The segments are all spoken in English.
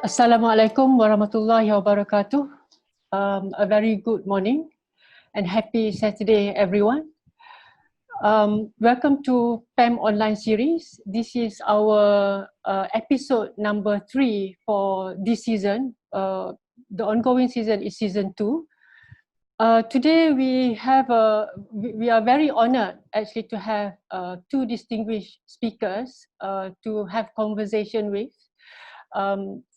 Assalamualaikum warahmatullahi wabarakatuh. A very good morning and happy Saturday, everyone. Welcome to PAM online series. This is our episode number 3 for this season. The ongoing season is season 2. Today we are very honored actually to have two distinguished speakers to have conversation with.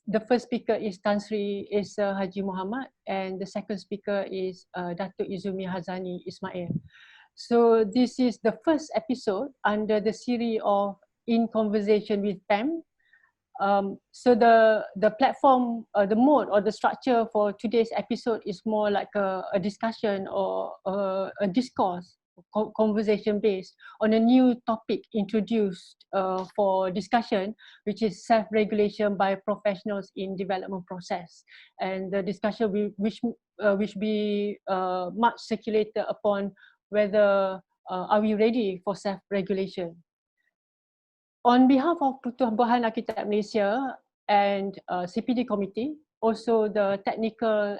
The first speaker is Haji Mohamed, and the second speaker is Datuk Ezumi Harzani Ismail. So this is the first episode under the series of In Conversation with PAM. So the platform, the mode or the structure for today's episode is more like a discussion or a discourse, conversation based on a new topic introduced for discussion, which is self-regulation by professionals in development process. And the discussion which be much circulated upon whether are we ready for self-regulation. On behalf of Pertubuhan Arkitek Malaysia and CPD Committee, also the Technical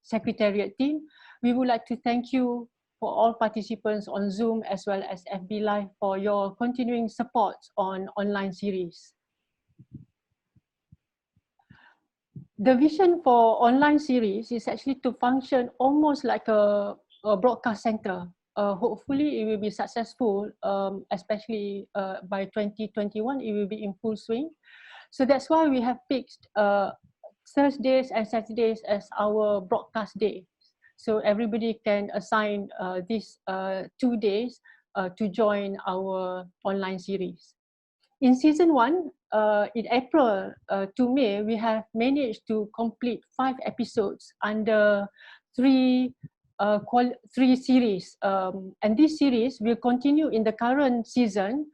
Secretariat team, we would like to thank you for all participants on Zoom as well as FB Live for your continuing support on online series. The vision for online series is actually to function almost like a broadcast center. Hopefully it will be successful, especially by 2021, it will be in full swing. So that's why we have picked Thursdays and Saturdays as our broadcast day. So everybody can assign these 2 days to join our online series. In season 1, in April to May, we have managed to complete 5 episodes under three series, and this series will continue in the current season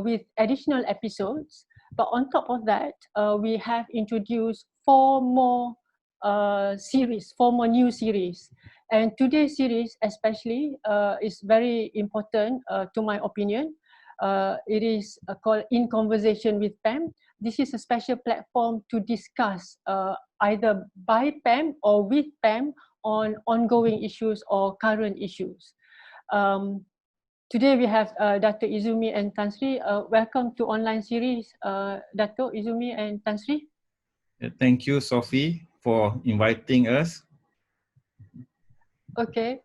with additional episodes. But on top of that, we have introduced 4 more new series. And today's series especially is very important to my opinion. It is called In Conversation with PAM. This is a special platform to discuss either by PAM or with PAM on ongoing issues or current issues. Today we have Dato Ezumi and Tan Sri. Welcome to online series, Dato Ezumi and Tan Sri. Thank you, Sophie, for inviting us. Okay.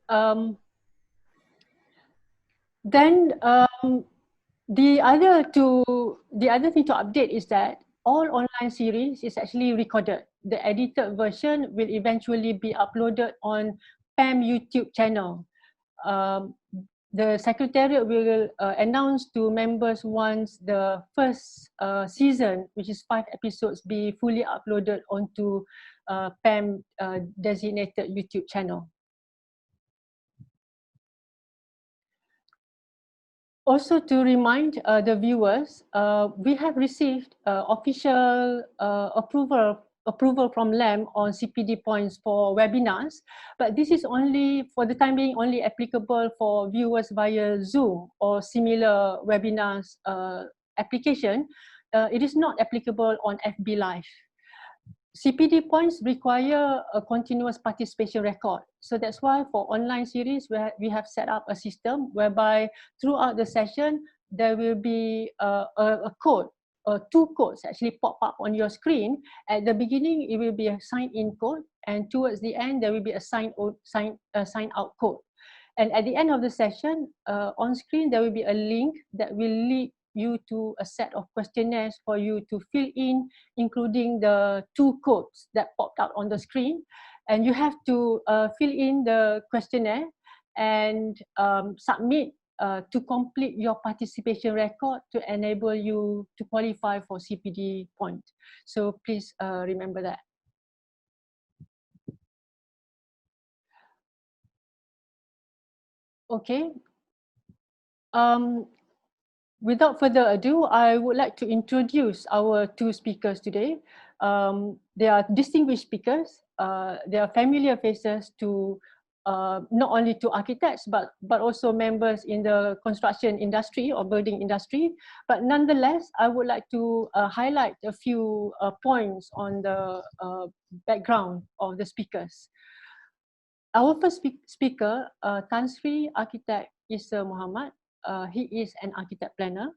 Then the other thing to update is that all online series is actually recorded. The edited version will eventually be uploaded on PAM YouTube channel. The Secretariat will announce to members once the first season, which is 5 episodes, be fully uploaded onto PAM designated YouTube channel. Also to remind the viewers, we have received official approval from LAM on CPD points for webinars, but this is only, for the time being, only applicable for viewers via Zoom or similar webinars application. It is not applicable on FB Live. CPD points require a continuous participation record. So that's why for online series, we have set up a system whereby throughout the session, there will be a code, 2 codes actually pop up on your screen. At the beginning, it will be a sign-in code, and towards the end, there will be a sign-out code. And at the end of the session, on screen, there will be a link that will lead you to a set of questionnaires for you to fill in, including the 2 codes that popped out on the screen. And you have to fill in the questionnaire and submit to complete your participation record to enable you to qualify for CPD point. So please remember that. Okay. Without further ado, I would like to introduce our 2 speakers today. They are distinguished speakers. They are familiar faces to not only to architects but also members in the construction industry or building industry. But nonetheless, I would like to highlight a few points on the background of the speakers. Our first speaker, Tan Sri Architect Ismail Mohamed. He is an architect planner.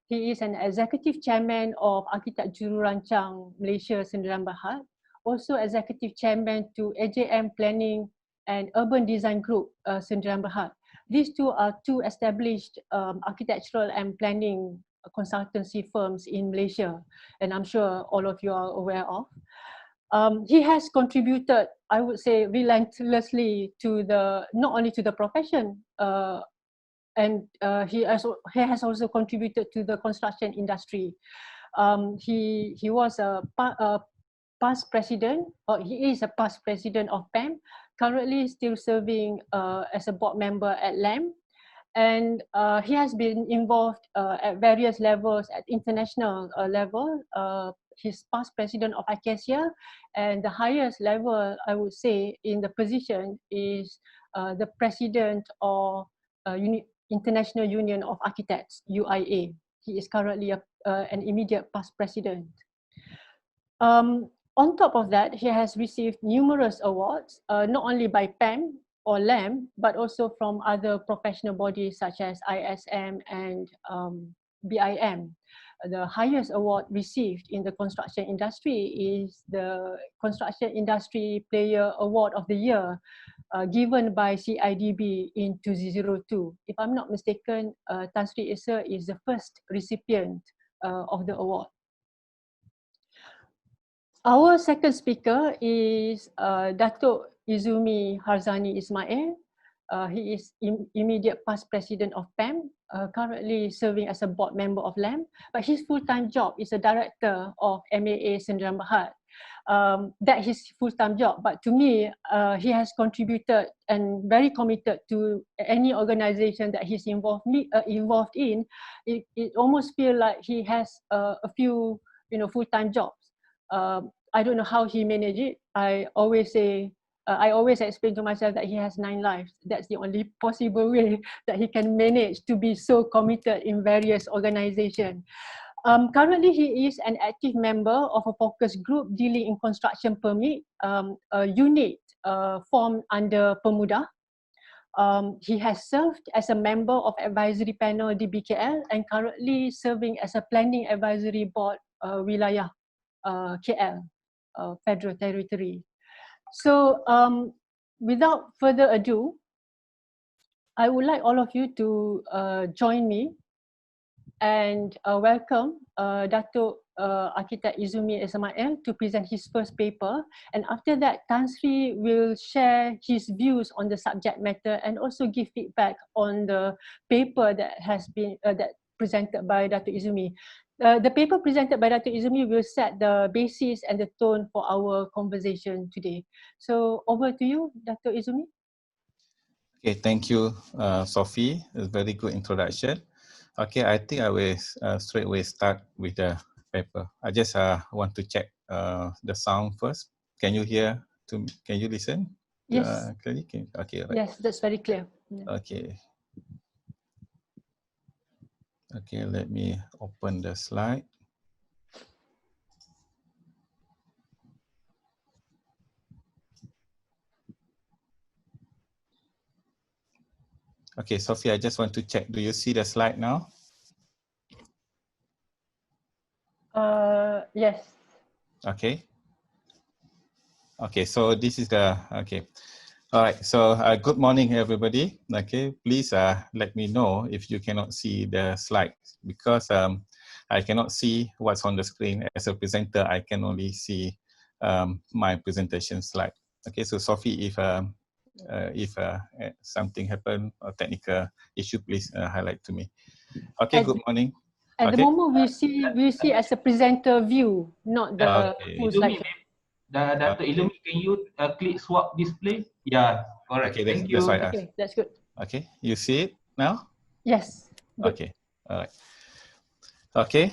He is an executive chairman of Architect Jururancang Malaysia Sdn Bhd, also executive chairman to AJM Planning and Urban Design Group Sdn Bhd. These two are two established architectural and planning consultancy firms in Malaysia, and I'm sure all of you are aware of. He has contributed, I would say, relentlessly to the, not only to the profession, and he has also contributed to the construction industry. He was a past president, or he is a past president of PAM, currently still serving as a board member at LAM. And he has been involved at various levels at international level. He's past president of ICASIA, and the highest level, I would say, in the position is the president of International Union of Architects, UIA. He is currently an immediate past president. On top of that, he has received numerous awards, not only by PAM or LAM, but also from other professional bodies such as ISM and BIM. The highest award received in the construction industry is the Construction Industry Player Award of the Year, given by CIDB in 2002. If I'm not mistaken, Tan Sri Ismail is the first recipient of the award. Our second speaker is Dato Ezumi Harzani Ismail. He is immediate past president of PAM, currently serving as a board member of LAM, but his full-time job is a director of MAA Sdn Bhd. That is his full-time job, but to me, he has contributed and very committed to any organization that he's involved in. It almost feels like he has a few, full-time jobs. I don't know how he managed it. I always explain to myself that he has 9 lives. That's the only possible way that he can manage to be so committed in various organizations. Currently, he is an active member of a focus group dealing in construction permit, a unit formed under Pemuda. He has served as a member of advisory panel DBKL and currently serving as a planning advisory board Wilayah KL, Federal Territory. So without further ado, I would like all of you to join me and welcome Dato Architect Ezumi Ismail to present his first paper. And after that, Tan Sri will share his views on the subject matter and also give feedback on the paper that has been presented by Dato Ezumi. The paper presented by Dato Ezumi will set the basis and the tone for our conversation today. So over to you, Dato Ezumi. Okay, thank you, Sophie. A very good introduction. Okay, I think I will straight away start with the paper. I just want to check the sound first. Can you hear? Can you listen? Yes. Okay, right. Yes, that's very clear. Okay. Okay, let me open the slide. Okay, Sophie, I just want to check. Do you see the slide now? Yes. Okay. Okay, so this is the, okay. All right, so good morning, everybody. Okay, please let me know if you cannot see the slide because I cannot see what's on the screen. As a presenter, I can only see my presentation slide. Okay, so Sophie, if something happened or technical issue, please highlight to me. Okay, good morning. At the moment, we see as a presenter view, not the full slide. Dato Ezumi, can you click swap display? Yeah, correct. Okay, thank you. That's right. Okay, that's good. Okay, you see it now? Yes. Good. Okay, all right. Okay,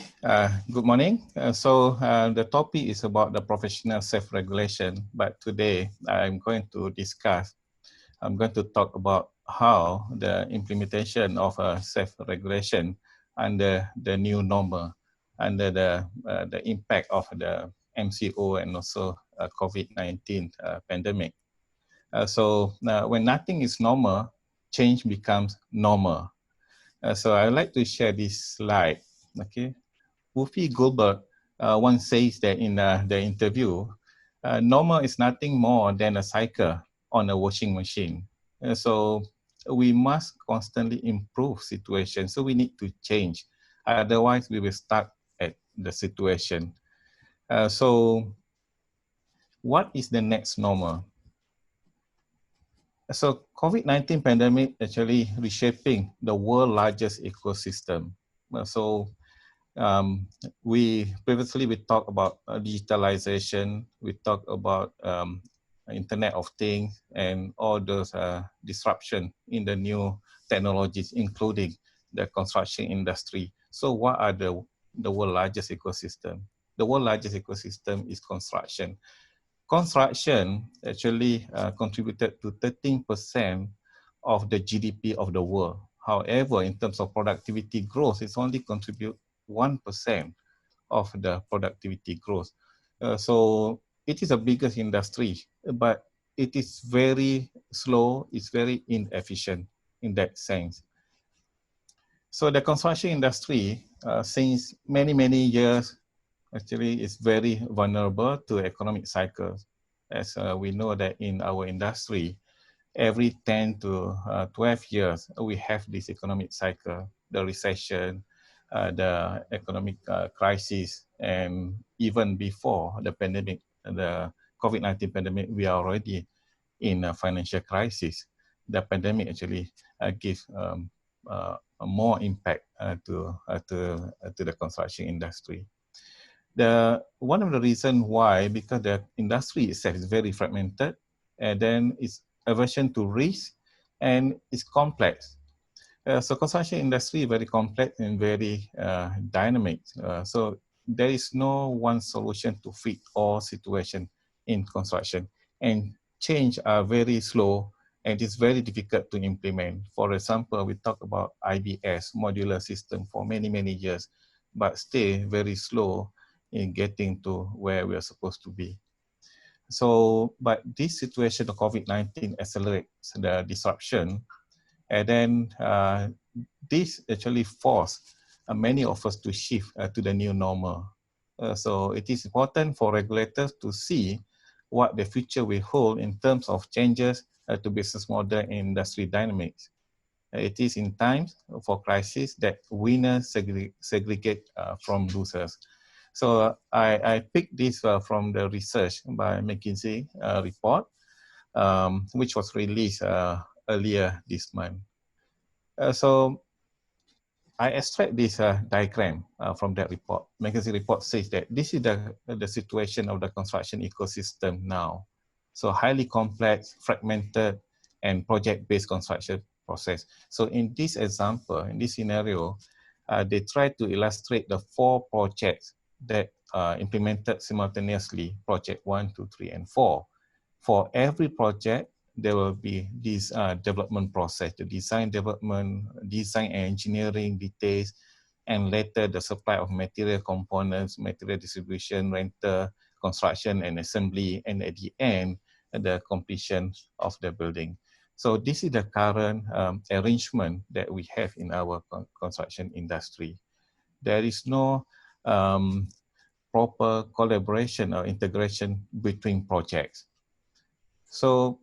good morning. So the topic is about the professional self-regulation, but today I'm going to discuss I'm going to talk about how the implementation of self-regulation under the new normal, under the impact of the MCO and also COVID-19 pandemic. When nothing is normal, change becomes normal. So I'd like to share this slide. Okay, Whoopi Goldberg once says that in the interview, normal is nothing more than a cycle on a washing machine. So we must constantly improve situation. So we need to change. Otherwise, we will stuck at the situation. So what is the next normal? So COVID-19 pandemic actually reshaping the world's largest ecosystem. So we talked about digitalization, we talked about Internet of Things and all those disruption in the new technologies, including the construction industry. So what are the world's largest ecosystem? The world's largest ecosystem is construction. Construction actually contributed to 13% of the GDP of the world. However, in terms of productivity growth, it's only contribute 1% of the productivity growth. So it is the biggest industry, but it is very slow, it's very inefficient in that sense. So the construction industry, since many years, actually is very vulnerable to economic cycles. As we know that in our industry, every 10 to 12 years, we have this economic cycle, the recession, the economic crisis, and even before the pandemic, the COVID-19 pandemic, we are already in a financial crisis. The pandemic actually gives more impact to the construction industry. One of the reasons why, because the industry itself is very fragmented, and then it's aversion to risk, and it's complex. So construction industry is very complex and very dynamic. So there is no one solution to fit all situations in construction, and change are very slow and it's very difficult to implement. For example, we talk about IBS, modular system, for many years, but still very slow in getting to where we are supposed to be. So, but this situation of COVID-19 accelerates the disruption, and then this actually forced many of us to shift to the new normal. So it is important for regulators to see what the future will hold in terms of changes to business model and industry dynamics. It is in times for crisis that winners segregate from losers. So I picked this from the research by McKinsey report, which was released earlier this month. So I extract this diagram from that report. McKinsey report says that this is the situation of the construction ecosystem now. So highly complex, fragmented, and project-based construction process. So in this example, in this scenario, they try to illustrate the 4 projects that implemented simultaneously, project 1, 2, 3, and 4. For every project, there will be this development process, the design development, design and engineering details, and later the supply of material components, material distribution, rental, construction and assembly, and at the end, the completion of the building. So this is the current arrangement that we have in our construction industry. There is no proper collaboration or integration between projects. So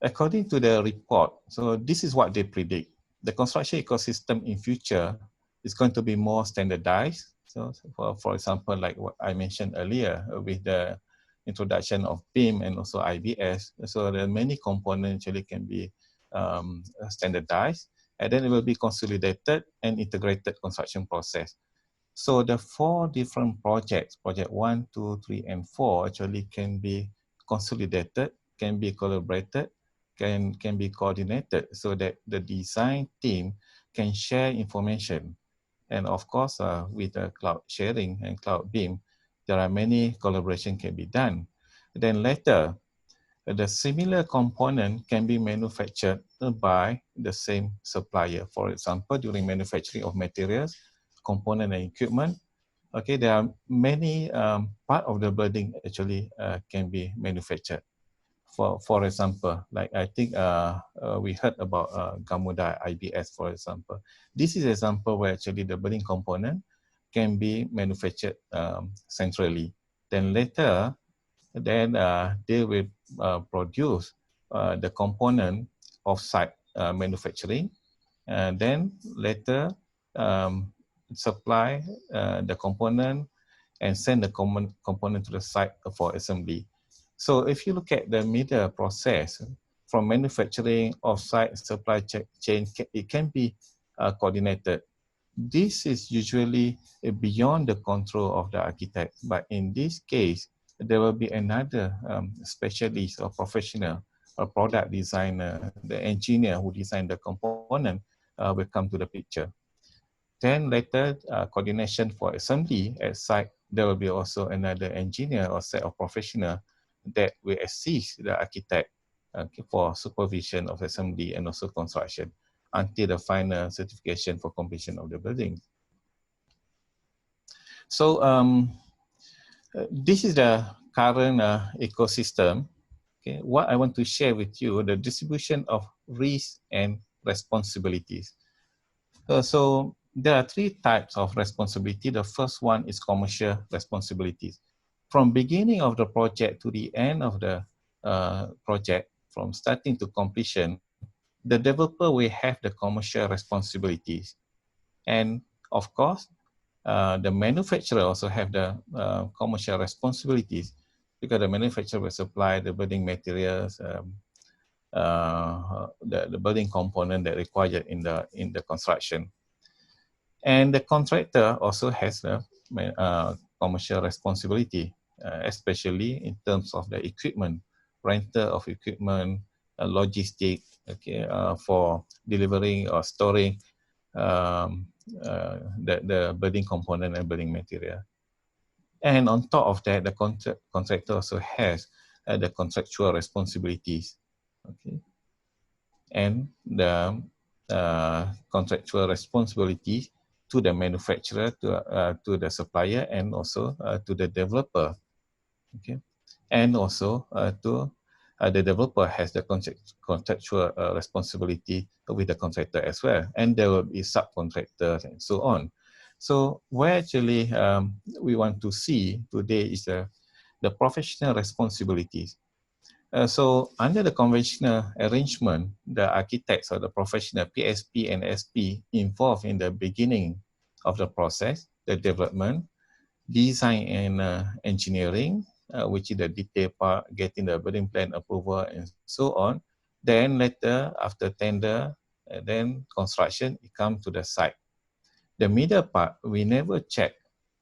according to the report, so this is what they predict. The construction ecosystem in future is going to be more standardized. So for example, like what I mentioned earlier with the introduction of BIM and also IBS. So there are many components actually can be standardized, and then it will be consolidated and integrated construction process. So the 4 different projects, project 1, 2, 3, and 4 actually can be consolidated, can be collaborated, can be coordinated so that the design team can share information. And of course, with the cloud sharing and cloud BIM, there are many collaboration can be done. Then later, the similar component can be manufactured by the same supplier. For example, during manufacturing of materials, component and equipment, okay, there are many part of the building actually can be manufactured. For example, like I think we heard about Gamuda IBS, for example. This is an example where actually the building component can be manufactured centrally. Then later, they will produce the component off-site manufacturing, and then later supply the component and send the component to the site for assembly. So if you look at the middle process from manufacturing, off-site supply chain, it can be coordinated. This is usually beyond the control of the architect, but in this case, there will be another specialist or professional, a product designer, the engineer who designed the component will come to the picture. Then later, coordination for assembly at site, there will be also another engineer or set of professional that will assist the architect for supervision of assembly and also construction until the final certification for completion of the building. So this is the current ecosystem. Okay, what I want to share with you, the distribution of risks and responsibilities. So there are three types of responsibility. The first one is commercial responsibilities. From beginning of the project to the end of the project, from starting to completion, the developer will have the commercial responsibilities. And of course, the manufacturer also have the commercial responsibilities because the manufacturer will supply the building materials, the building component that required in the construction. And the contractor also has the commercial responsibility, especially in terms of the equipment, rental of equipment, logistic, okay, for delivering or storing the building component and building material. And on top of that, the contractor also has the contractual responsibilities, okay, and the contractual responsibilities to the manufacturer, to the supplier, and also to the developer, okay, and also to the developer has the contractual responsibility with the contractor as well, and there will be subcontractors and so on. So where actually we want to see today is the professional responsibilities. So under the conventional arrangement, the architects or the professional PSP and SP involved in the beginning of the process, the development, design and engineering, which is the detail part, getting the building plan approval and so on. Then later, after tender, then construction, it comes to the site. The middle part, we never check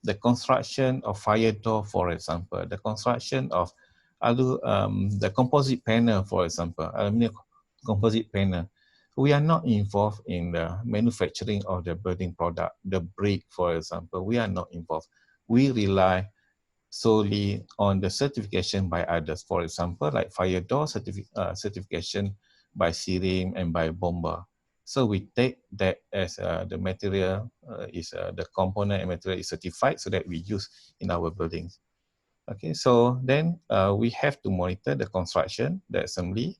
the construction of fire door, for example, the construction of the composite panel, for example, aluminum composite panel. We are not involved in the manufacturing of the building product, the brick, for example. We are not involved. We rely solely on the certification by others. For example, like fire door certification by CIRIM and by Bomba. So we take that as the material the component and material is certified so that we use in our buildings. Okay, so then we have to monitor the construction, the assembly,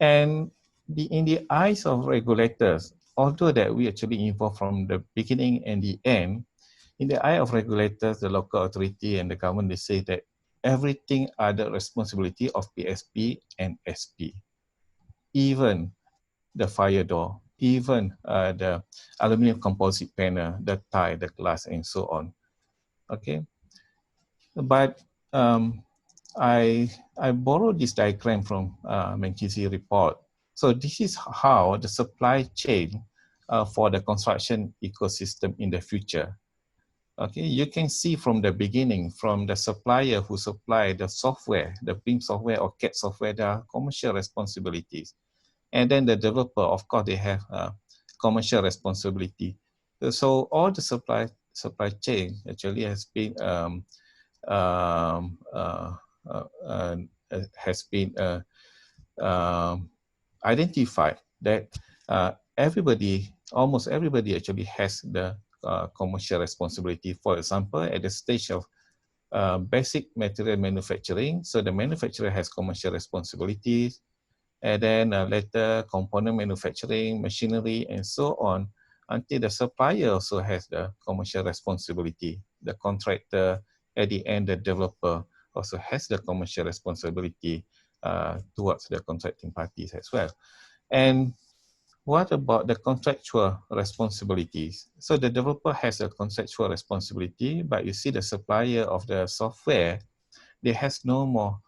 and in the eyes of regulators, although that we actually involved from the beginning and the end, in the eye of regulators, the local authority and the government, they say that everything are the responsibility of PSP and SP. Even the fire door, even the aluminum composite panel, the tie, the glass, and so on. Okay, but I borrowed this diagram from McKinsey report. So this is how the supply chain for the construction ecosystem in the future. Okay, you can see from the beginning, from the supplier who supply the software, the BIM software or CAD software, there are commercial responsibilities. And then the developer, of course, they have commercial responsibility. So all the supply chain actually has been has been identified that almost everybody actually has the commercial responsibility. For example, at the stage of basic material manufacturing, so the manufacturer has commercial responsibilities, and then later component manufacturing, machinery, and so on, until the supplier also has the commercial responsibility. The contractor, at the end, the developer also has the commercial responsibility towards the contracting parties as well. And what about the contractual responsibilities? So the developer has a contractual responsibility, but you see the supplier of the software, they has no more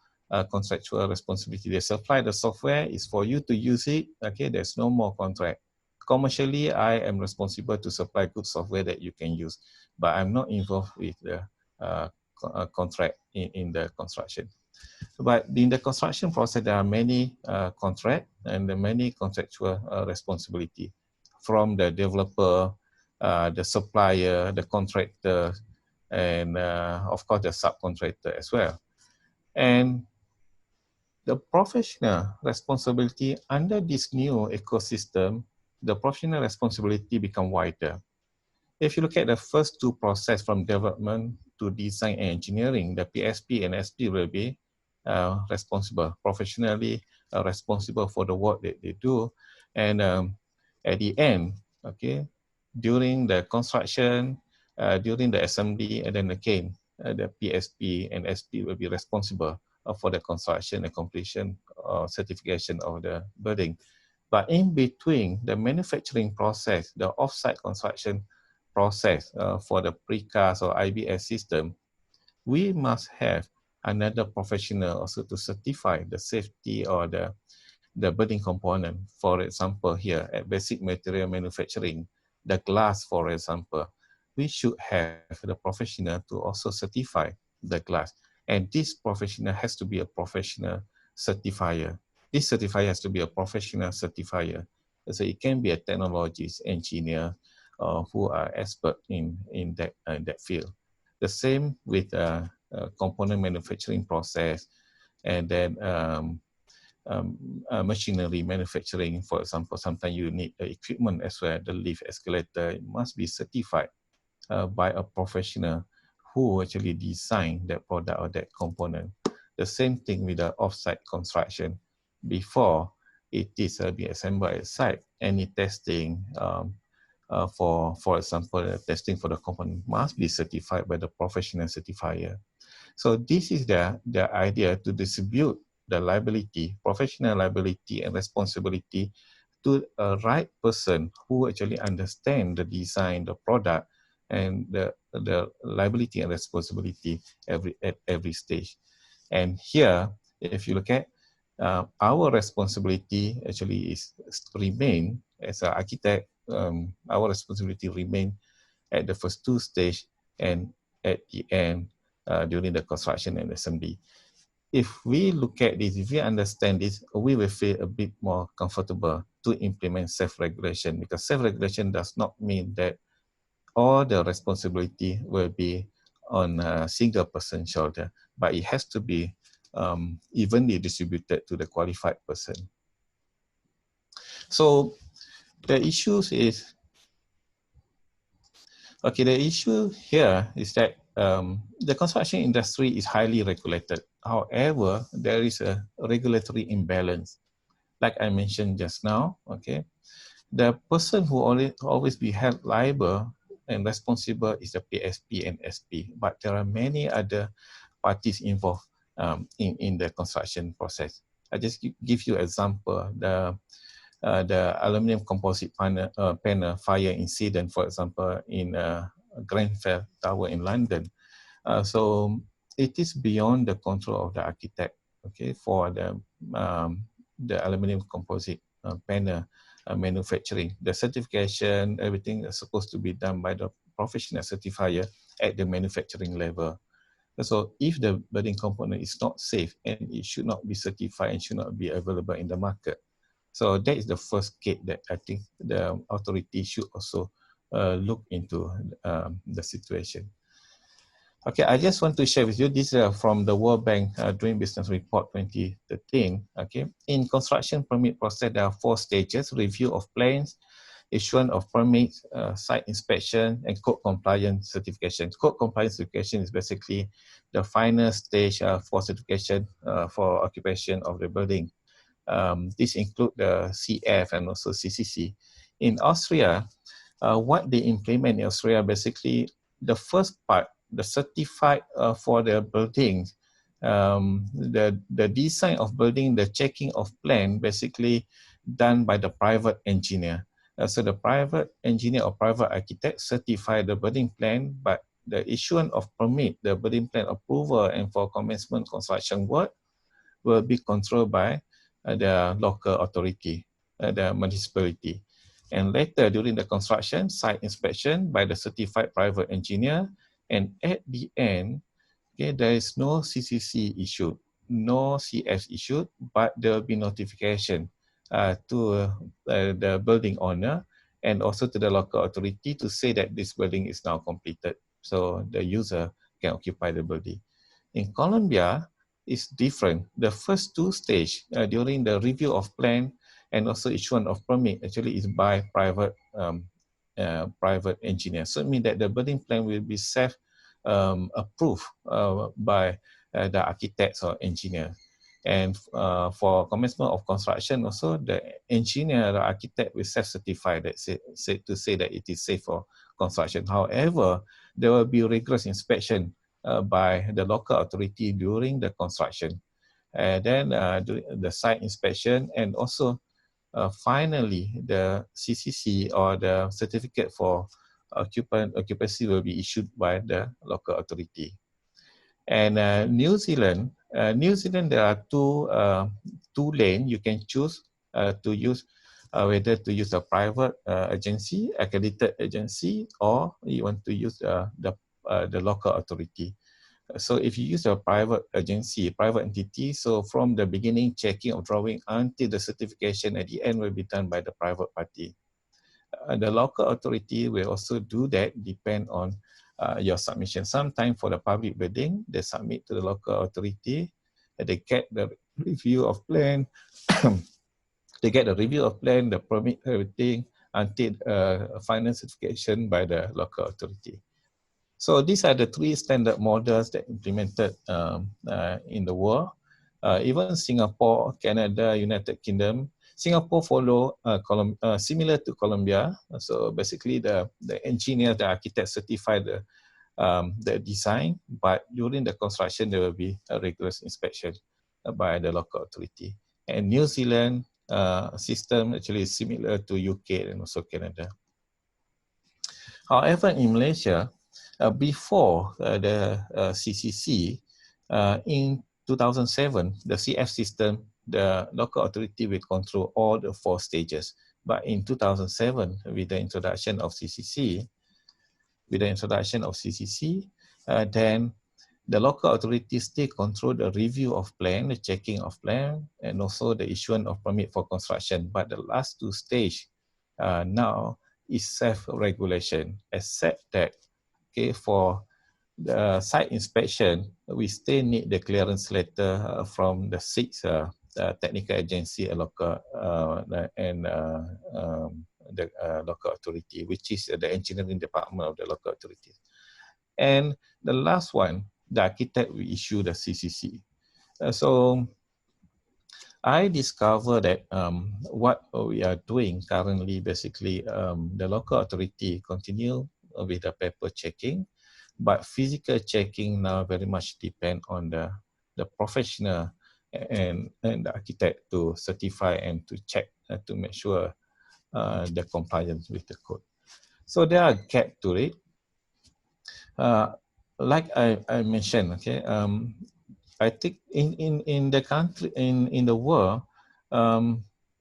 contractual responsibility. They supply the software, is for you to use it, okay, there's no more contract. Commercially, I am responsible to supply good software that you can use, but I'm not involved with the contract in the construction. But in the construction process, there are many contracts and many contractual responsibility from the developer, the supplier, the contractor, and of course the subcontractor as well. And the professional responsibility under this new ecosystem, the professional responsibility become wider. If you look at the first two process from development to design and engineering, the PSP and SP will be responsible, professionally responsible for the work that they do. And at the end, okay, during the construction, during the assembly, and then again, the PSP and SP will be responsible for the construction and completion or certification of the building. But in between the manufacturing process, the off-site construction process for the precast or IBS system, we must have another professional also to certify the safety or the building component. For example, here at basic material manufacturing, the glass, for example, we should have the professional to also certify the glass. And this professional has to be a professional certifier. This certifier has to be a professional certifier. So it can be a technologist, engineer, who are expert in that field. The same with component manufacturing process, and then machinery manufacturing, for example, sometimes you need the equipment as well, the lift, escalator, it must be certified by a professional who actually design that product or that component. The same thing with the off-site construction. Before it is being assembled at site, any testing for example, testing for the component must be certified by the professional certifier. So this is the idea to distribute the liability, professional liability and responsibility to a right person who actually understand the design, the product, and the liability and responsibility at every stage. And here, if you look at our responsibility actually is remain as an architect, our responsibility remain at the first two stage and at the end during the construction and assembly. If we look at this, if we understand this, we will feel a bit more comfortable to implement self-regulation, because self-regulation does not mean that all the responsibility will be on a single person's shoulder, but it has to be evenly distributed to the qualified person. So the issues is, okay, the issue here is that the construction industry is highly regulated. However, there is a regulatory imbalance. Like I mentioned just now, okay, the person who always be held liable and responsible is the PSP and SP, but there are many other parties involved in the construction process. I just give you example, the aluminum composite panel fire incident, for example, in Grenfell Tower in London. So it is beyond the control of the architect, okay, for the aluminum composite panel manufacturing. The certification, everything is supposed to be done by the professional certifier at the manufacturing level. So if the building component is not safe, and it should not be certified and should not be available in the market. So that is the first gate that I think the authority should also look into the situation. Okay, I just want to share with you, this is from the World Bank Doing Business Report 2013. Okay, in construction permit process, there are 4 stages: review of plans, issuance of permits, site inspection, and code compliance certification. Code compliance certification is basically the final stage for certification for occupation of the building. This include the CF and also CCC. In Austria, what they implement in Austria, basically the first part, the certified for the building, the design of building, the checking of plan, basically done by the private engineer. So the private engineer or private architect certify the building plan, but the issuance of permit, the building plan approval, and for commencement construction work will be controlled by the local authority, the municipality. And later, during the construction, site inspection by the certified private engineer. And at the end, okay, there is no CCC issued, no CF issued, but there will be notification to the building owner and also to the local authority to say that this building is now completed. So the user can occupy the building. In Colombia, it's different. The first 2 stages during the review of plan and also issuance of permit actually is by private private engineer. So it means that the building plan will be approved by the architects or engineer. And for commencement of construction also, the engineer or architect will self-certify that to say that it is safe for construction. However, there will be rigorous inspection by the local authority during the construction. And then the site inspection, and also finally the CCC or the certificate for occupancy will be issued by the local authority. And New Zealand, there are two lanes you can choose to use, whether to use a private agency, accredited agency, or you want to use the local authority. So if you use a private agency, private entity, so from the beginning, checking of drawing until the certification at the end will be done by the private party. The local authority will also do that, depend on your submission. Sometimes for the public building, they submit to the local authority, they get the review of plan, they get the review of plan, the permit, everything, until final certification by the local authority. So these are the 3 standard models that implemented in the world. Even Singapore, Canada, United Kingdom. Singapore follow similar to Colombia. So basically the engineer, the architect certify the design, but during the construction there will be a rigorous inspection by the local authority. And New Zealand system actually is similar to UK and also Canada. However, in Malaysia, before the CCC, in 2007, the CF system, the local authority will control all the 4 stages. But in 2007, with the introduction of CCC, then the local authorities still control the review of plan, the checking of plan, and also the issuance of permit for construction. But the last 2 stages now is self-regulation, except that, okay, for the site inspection, we still need the clearance letter from the 6 technical agency and local local authority, which is the engineering department of the local authority. And the last one, the architect will issue the CCC. So I discovered that what we are doing currently, basically, the local authority continue with the paper checking, but physical checking now very much depend on the professional and the architect to certify and to check to make sure the compliance with the code. So there are gaps to it. Like I mentioned, okay, I think in the country, in the world,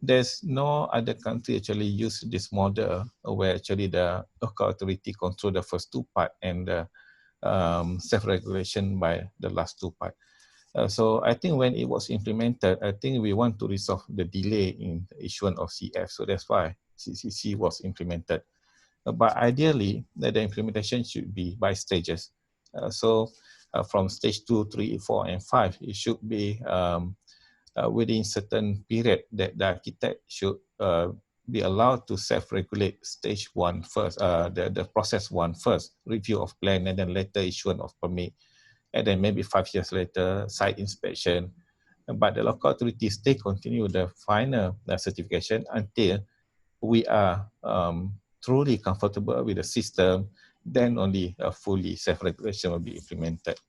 there's no other country actually use this model where actually the local authority control the first 2 parts and the self-regulation by the last 2 parts. So I think when it was implemented, I think we want to resolve the delay in the issuance of CF. So that's why CCC was implemented. But ideally, the implementation should be by stages. From stage 2, 3, 4, and 5, it should be within certain period that the architect should be allowed to self-regulate stage 1 first, the process 1 first, review of plan, and then later issuance of permit, and then maybe 5 years later, site inspection. But the local authorities, they continue the final certification until we are truly comfortable with the system, then only a fully self-regulation will be implemented.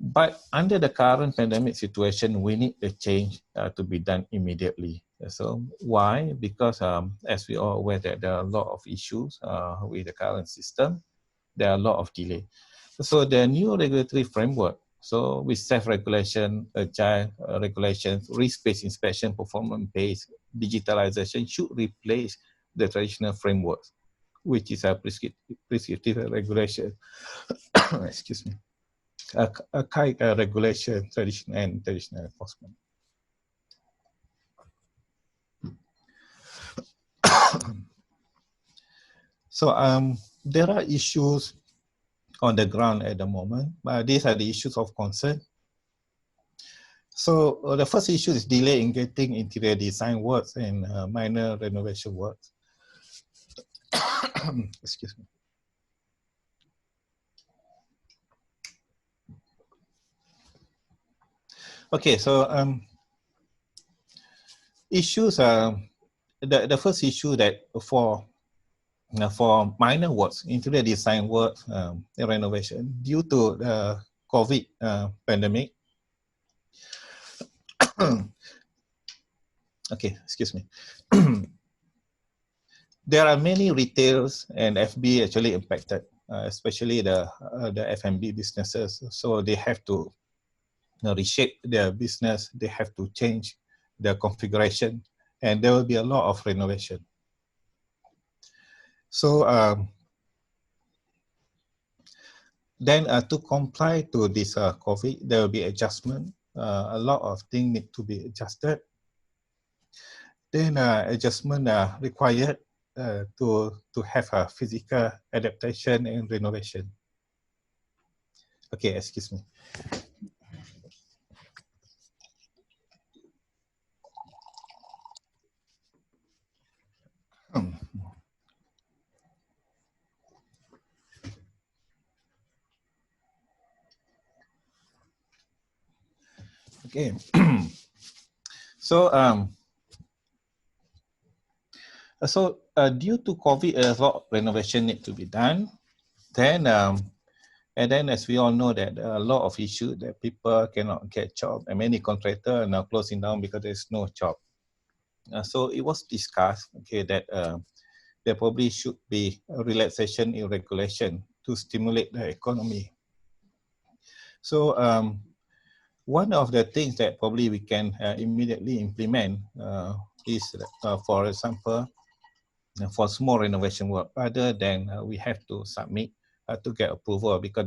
But under the current pandemic situation, we need the change to be done immediately. So why? Because as we are aware that there are a lot of issues with the current system, there are a lot of delay. So the new regulatory framework, so with self-regulation, agile regulations, risk-based inspection, performance-based digitalization should replace the traditional frameworks, which is a prescriptive regulation. Excuse me. A kind regulation, traditional and traditional enforcement. So there are issues on the ground at the moment, but these are the issues of concern. So the first issue is delay in getting interior design works and minor renovation works. Excuse me. Okay, so issues, the first issue that for minor works, interior design works, renovation, due to the COVID pandemic. Okay, excuse me. There are many retailers and FB actually impacted, especially the F&B businesses. So they have to reshape their business. They have to change their configuration, and there will be a lot of renovation. So then to comply to this COVID, there will be adjustment. A lot of things need to be adjusted. Then adjustment required to have a physical adaptation and renovation. Okay, excuse me. Okay. So due to COVID, a lot of renovation need to be done. Then and then as we all know that there are a lot of issues that people cannot get job, and many contractors are now closing down because there's no job. So it was discussed, okay, that there probably should be a relaxation in regulation to stimulate the economy. So one of the things that probably we can immediately implement is, for example, for small renovation work, rather than we have to submit to get approval, because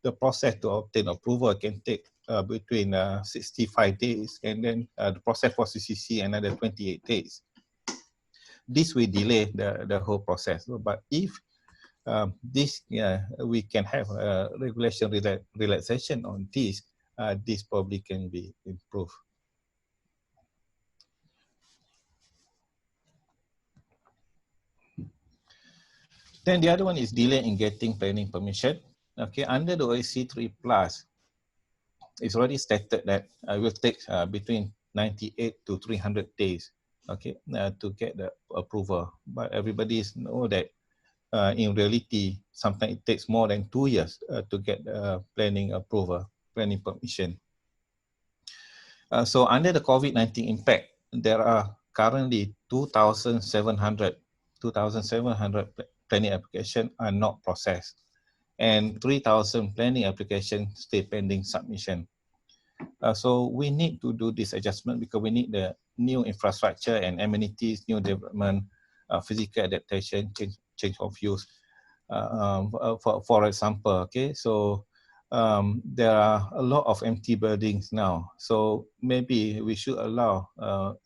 the process to obtain approval can take between 65 days, and then the process for CCC another 28 days. This will delay the whole process. But if we can have a regulation relaxation on this, this probably can be improved. Then the other one is delay in getting planning permission. Okay, under the OSC 3+, it's already stated that it will take between 98 to 300 days, okay, to get the approval. But everybody know that in reality, sometimes it takes more than 2 years to get planning approval, planning permission. So under the COVID-19 impact, there are currently 2,700 planning applications are not processed, and 3,000 planning applications stay pending submission. So we need to do this adjustment because we need the new infrastructure and amenities, new development, physical adaptation, change of use. For example, okay, so there are a lot of empty buildings now. So maybe we should allow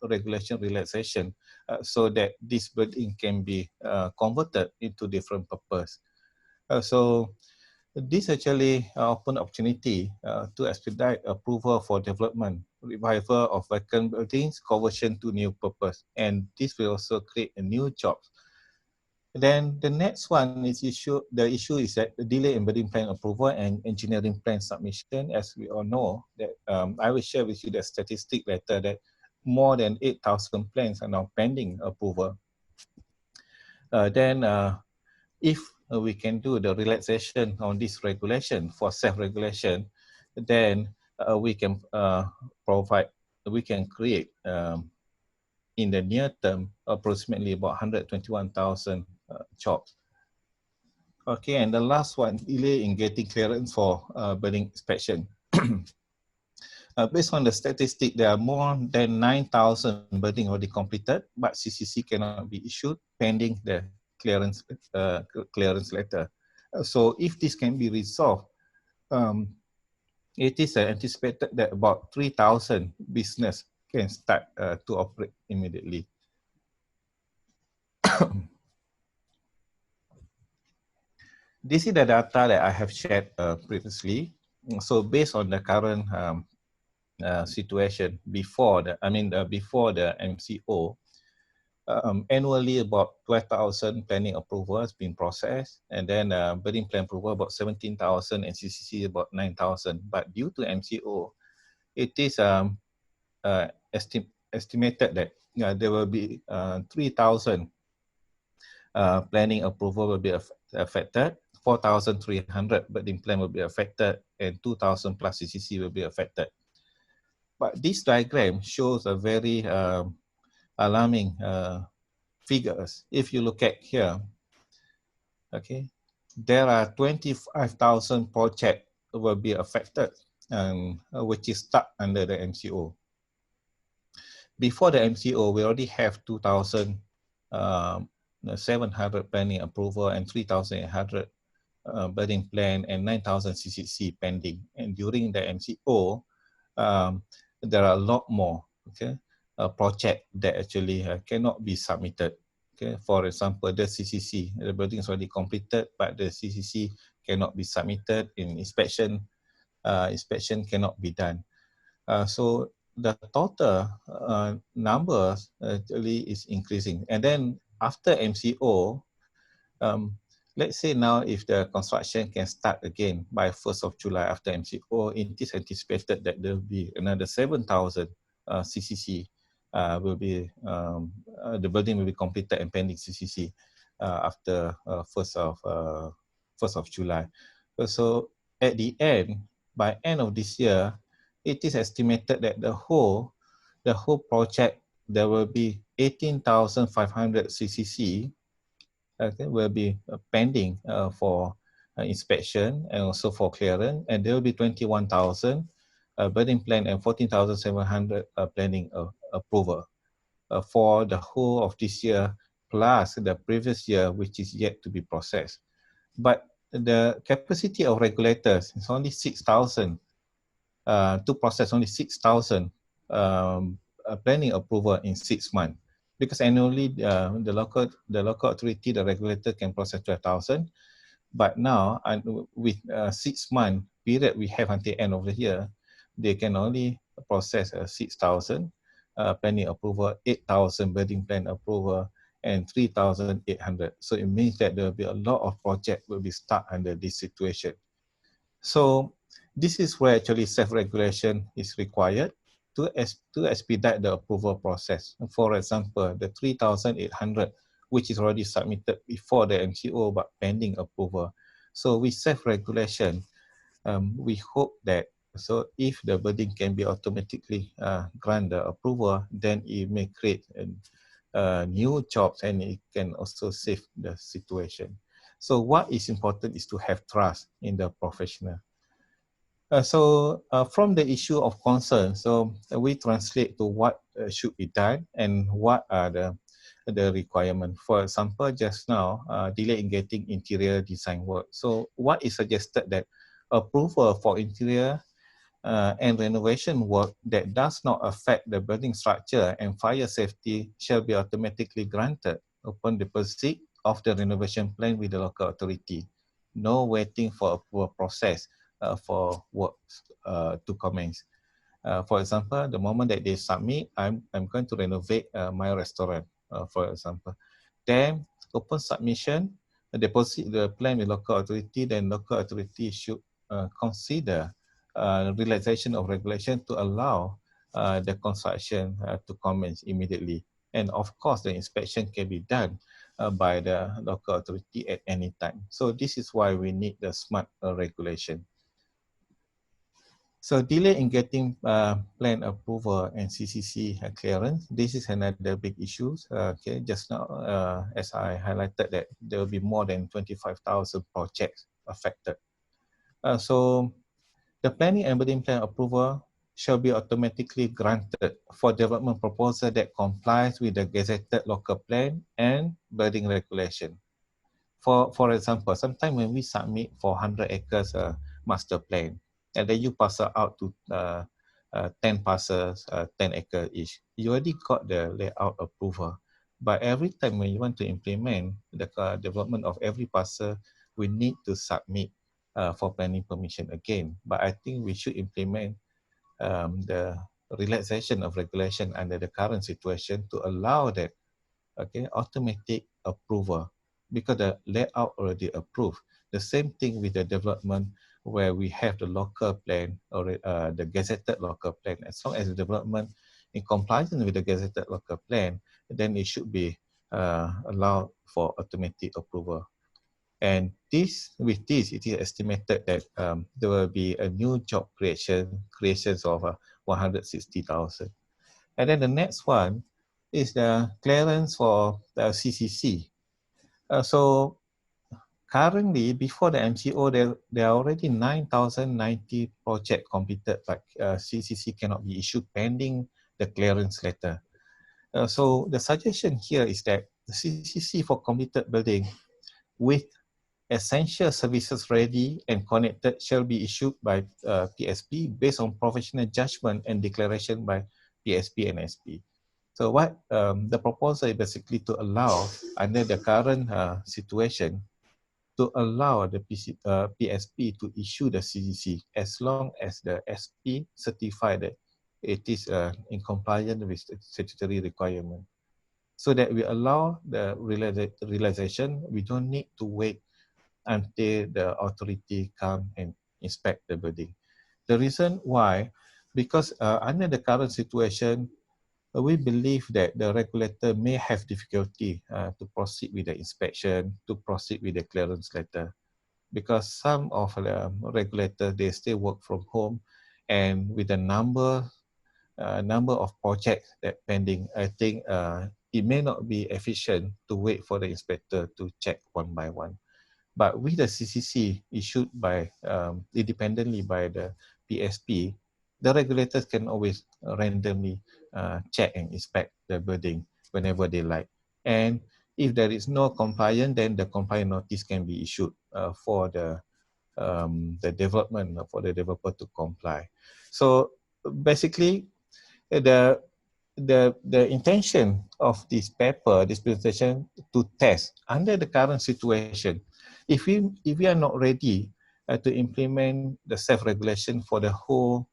regulation relaxation so that this building can be converted into different purpose. So this actually open opportunity to expedite approval for development, revival of vacant buildings, conversion to new purpose, and this will also create a new jobs. Then the next one is the issue is that the delay in building plan approval and engineering plan submission. As we all know, that I will share with you the statistic later that more than 8,000 plans are now pending approval. Then if we can do the relaxation on this regulation for self-regulation, then we can create in the near term approximately about 121,000 jobs. Okay, and the last one, delay in getting clearance for building inspection. Based on the statistic, there are more than 9,000 buildings already completed, but CCC cannot be issued pending the clearance letter. So if this can be resolved, it is anticipated that about 3,000 business can start to operate immediately. This is the data that I have shared previously. So based on the current situation before the MCO, annually about 12,000 planning approval has been processed, and then building plan approval about 17,000 and CCC about 9,000. But due to MCO, it is estimated that there will be 3,000 planning approval will be affected, 4,300 building plan will be affected, and 2,000 plus CCC will be affected. But this diagram shows a very alarming figures. If you look at here, okay, there are 25,000 projects will be affected, which is stuck under the MCO. Before the MCO, we already have 2,700 planning approval and 3,800 building plan and 9,000 CCC pending. And during the MCO, there are a lot more, okay, project that actually cannot be submitted. Okay, for example, the CCC, the building is already completed, but the CCC cannot be submitted in inspection. Inspection cannot be done. So the total numbers actually is increasing. And then after MCO, let's say now if the construction can start again by 1st of July after MCO, it is anticipated that there will be another 7,000 CCC will be, the building will be completed and pending CCC after 1st of July. So at the end, by end of this year, it is estimated that the whole project, there will be 18,500 CCC will be pending for inspection and also for clearance, and there will be 21,000 building plan and 14,700 planning approval for the whole of this year plus the previous year, which is yet to be processed. But the capacity of regulators is only 6,000 to process only 6,000 planning approval in 6 months. Because annually, the local authority, the regulator can process 12,000. But now, with 6 month period we have until end of the year, they can only process 6,000 planning approval, 8,000 building plan approval, and 3,800. So it means that there will be a lot of projects will be stuck under this situation. So this is where actually self-regulation is required to expedite the approval process. For example, the 3,800, which is already submitted before the MCO but pending approval. So with self-regulation, we hope that, so if the building can be automatically grant the approval, then it may create new jobs and it can also save the situation. So what is important is to have trust in the professional. From the issue of concern, so we translate to what should be done and what are the requirements. For example, just now, delay in getting interior design work. So what is suggested that approval for interior and renovation work that does not affect the building structure and fire safety shall be automatically granted upon deposit of the renovation plan with the local authority. no waiting for approval process for work to commence. For example, the moment that they submit, I'm going to renovate my restaurant, for example. Then open submission, deposit the plan with local authority, then local authority should consider relaxation of regulation to allow the construction to commence immediately. And of course, the inspection can be done by the local authority at any time. So this is why we need the smart regulation. So delay in getting plan approval and CCC clearance, this is another big issue. Okay, just now, as I highlighted that there will be more than 25,000 projects affected. So the planning and building plan approval shall be automatically granted for development proposal that complies with the gazetted local plan and building regulation. For example, sometimes when we submit for 100 acres master plan, and then you pass it out to 10 parcels, 10 acres each, you already got the layout approval. But every time when you want to implement the development of every parcel, we need to submit for planning permission again. But I think we should implement the relaxation of regulation under the current situation to allow that, okay, automatic approval, because the layout already approved. The same thing with the development where we have the local plan or the gazetted local plan. As long as the development in compliance with the gazetted local plan, then it should be allowed for automatic approval. And with this, it is estimated that there will be a new job creations of 160,000. And then the next one is the clearance for the CCC. So currently, before the MCO, there are already 9,090 projects completed, but CCC cannot be issued pending the clearance letter. So the suggestion here is that the CCC for completed building with essential services ready and connected shall be issued by PSP based on professional judgment and declaration by PSP and SP. So what the proposal is basically to allow, under the current situation, to allow the PSP to issue the CCC as long as the SP certify that it is in compliance with the statutory requirement. So that we allow the realization, we don't need to wait until the authority come and inspect the building. The reason why, because under the current situation, we believe that the regulator may have difficulty to proceed with the inspection, to proceed with the clearance letter, because some of the regulators, they still work from home, and with the number of projects that pending, I think it may not be efficient to wait for the inspector to check one by one. But with the CCC issued by independently by the PSP, the regulators can always randomly check and inspect the building whenever they like. And if there is no compliance, then the compliance notice can be issued for the development, for the developer to comply. So basically, the intention of this paper, this presentation, to test under the current situation. If we are not ready to implement the self-regulation for the whole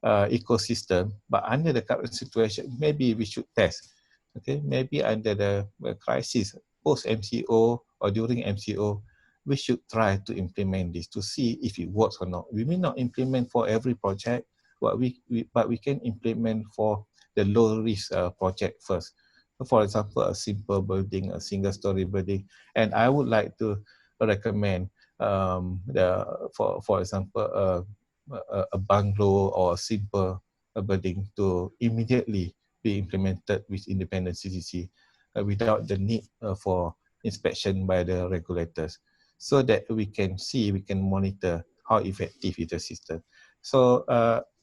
ecosystem, but under the current situation, maybe we should test. Okay, maybe under the crisis post MCO or during MCO, we should try to implement this to see if it works or not. We may not implement for every project, but we can implement for the low risk project first. For example, a simple building, a single story building, and I would like to recommend for example a bungalow or a simple building to immediately be implemented with independent CCC without the need for inspection by the regulators, so that we can see, we can monitor how effective is the system. So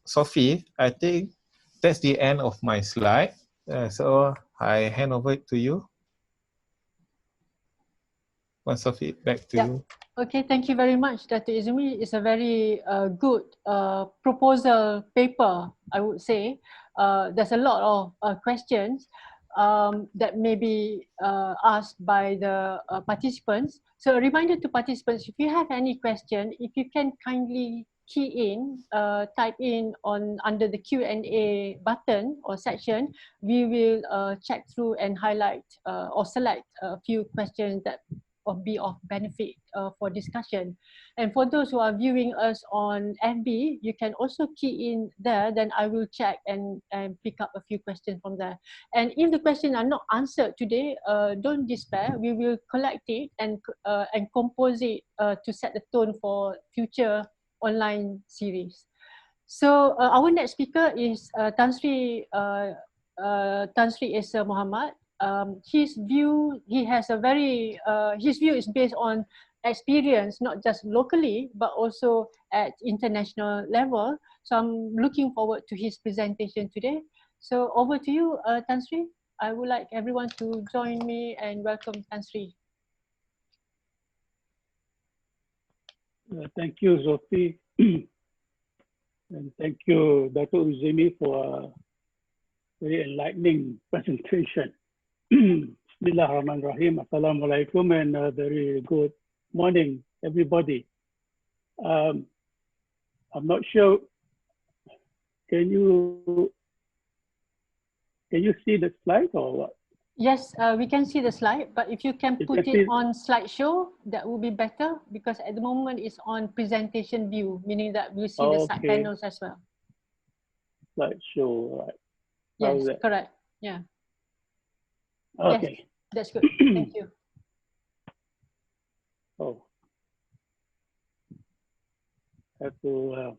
Sophie, I think that's the end of my slide. So I hand over to you. Well, Sophie, back to you. Okay, thank you very much, Dato Ezumi. It's a very good proposal paper, I would say. There's a lot of questions. that may be asked by the participants. So a reminder to participants, if you have any question, if you can kindly key in, type in on under the Q&A button or section, we will check through and highlight or select a few questions that will be of benefit for discussion. And for those who are viewing us on FB, you can also key in there, then I will check and pick up a few questions from there. And if the questions are not answered today, don't despair. We will collect it and compose it to set the tone for future online series. So our next speaker is Tan Sri Esa Mohamed. His view is based on experience, not just locally, but also at international level. So I'm looking forward to his presentation today. So over to you, Tan Sri. I would like everyone to join me and welcome Tan Sri. Thank you, Sophie. And thank you, Dato Ezumi, for a very enlightening presentation. Bismillahirrahmanirrahim. Assalamualaikum and a very good morning, everybody. I'm not sure. Can you see the slide or what? Yes, we can see the slide, but if you can put it on slideshow, that will be better, because at the moment it's on presentation view, meaning that we'll see the side panels as well. Slideshow, right? Yes, correct. Yeah. Okay. Yes, that's good. Thank you. Oh. Have to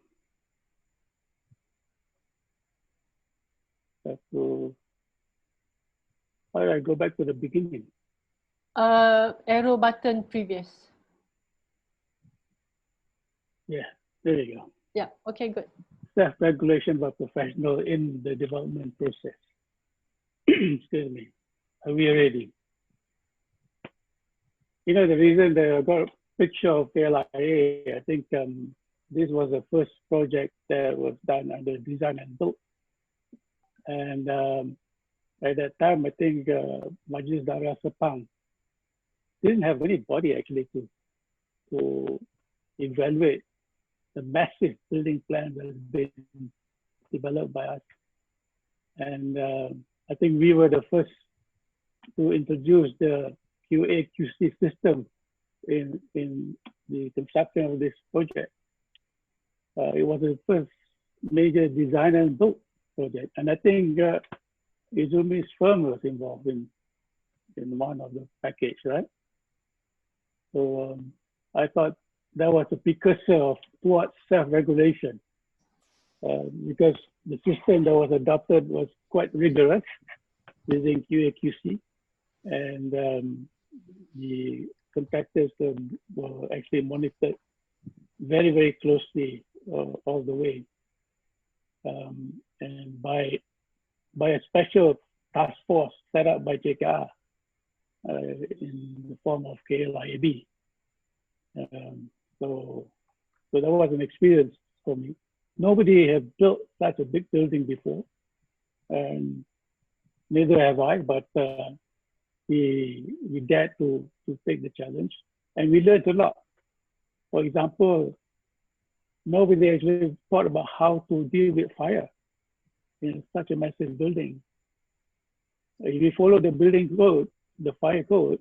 how do I go back to the beginning? Arrow button previous. Yeah, there you go. Yeah, okay, good. Self-regulation by professional in the development process. Excuse me. Are we ready? You know, the reason that I got a picture of KLIA, I think this was the first project that was done under design and built. And at that time, I think Majlis Dara Sepang didn't have anybody actually to evaluate the massive building plan that has been developed by us. And I think we were the first to introduce the QA/QC system in the construction of this project. It was the first major design and build project. And I think Ezumi's firm was involved in one of the package, right? So I thought that was a precursor towards self-regulation because the system that was adopted was quite rigorous using QA/QC, and the contractors were actually monitored very, very closely all the way. And by a special task force set up by JKR in the form of KLIAB. So that was an experience for me. Nobody had built such a big building before, and neither have I, but we dared to take the challenge, and we learned a lot. For example, nobody actually thought about how to deal with fire in such a massive building. If you follow the building code, the fire code,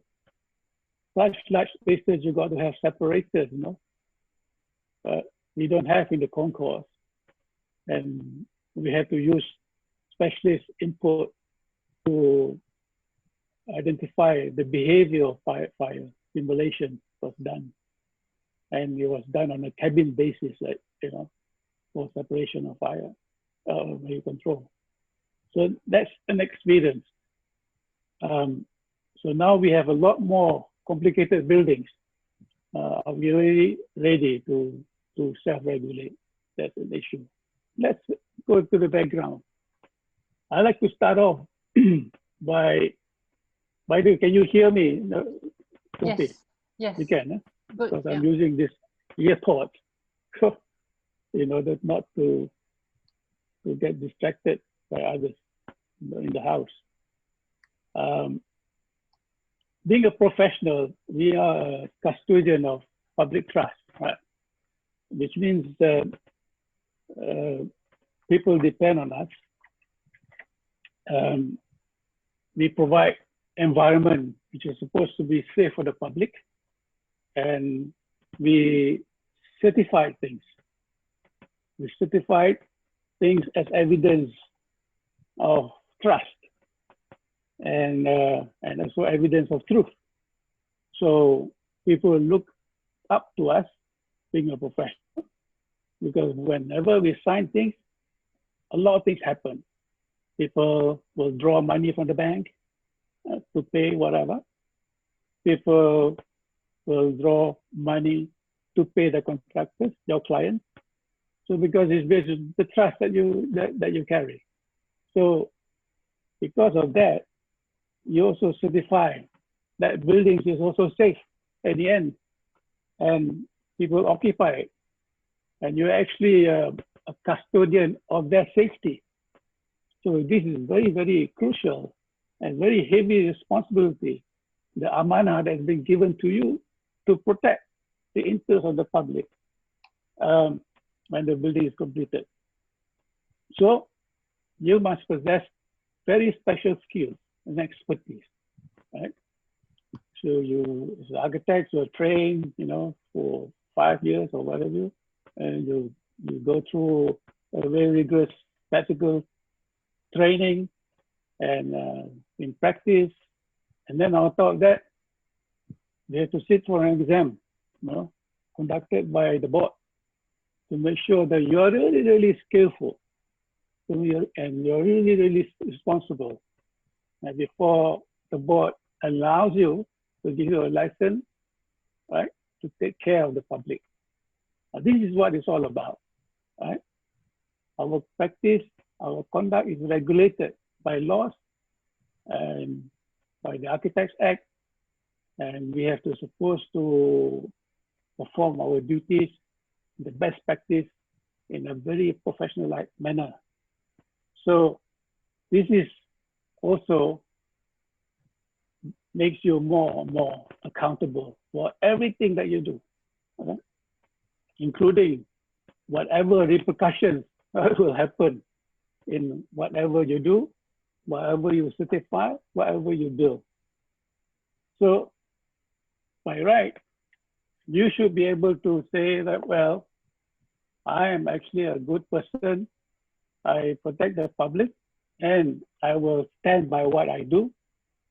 such large spaces, you got to have separators, you know. We don't have in the concourse, and we had to use specialist input to identify the behavior of fire simulation was done, and it was done on a cabin basis, like, you know, for separation of fire control. So that's an experience. So now we have a lot more complicated buildings. Are we really ready to self-regulate? That's an issue. Let's go to the background. I like to start off by the way, can you hear me? Yes. Yes. You can, Good, because I'm using this earpod, so in order not to get distracted by others in the house. Being a professional, we are a custodian of public trust, right? Which means people depend on us. We provide environment which is supposed to be safe for the public, and we certify things. We certify things as evidence of trust and also evidence of truth. So people look up to us being a professional, because whenever we sign things, a lot of things happen. People will draw money from the bank to pay whatever. People will draw money to pay the contractors, your clients. So because it's based on the trust that you carry. So because of that, you also certify that buildings is also safe at the end, and people occupy it. And you're actually a custodian of their safety. So this is very, very crucial and very heavy responsibility, the amanah that has been given to you to protect the interests of the public when the building is completed. So you must possess very special skills and expertise, right? So you, as architects, you're trained, for 5 years or whatever, and you go through a very rigorous practical training and in practice, and then on top of that, they have to sit for an exam, conducted by the board to make sure that you're really, really skillful and you're really, really responsible. And before the board allows you to give you a license, right, to take care of the public. Now, this is what it's all about, right? Our practice, our conduct is regulated by laws and by the Architects Act, and we have to supposed to perform our duties, the best practice in a very professional-like manner. So this is also makes you more and more accountable for everything that you do, okay? Including whatever repercussions will happen in whatever you do, whatever you certify, whatever you build. So by right, you should be able to say that, well, I am actually a good person. I protect the public, and I will stand by what I do,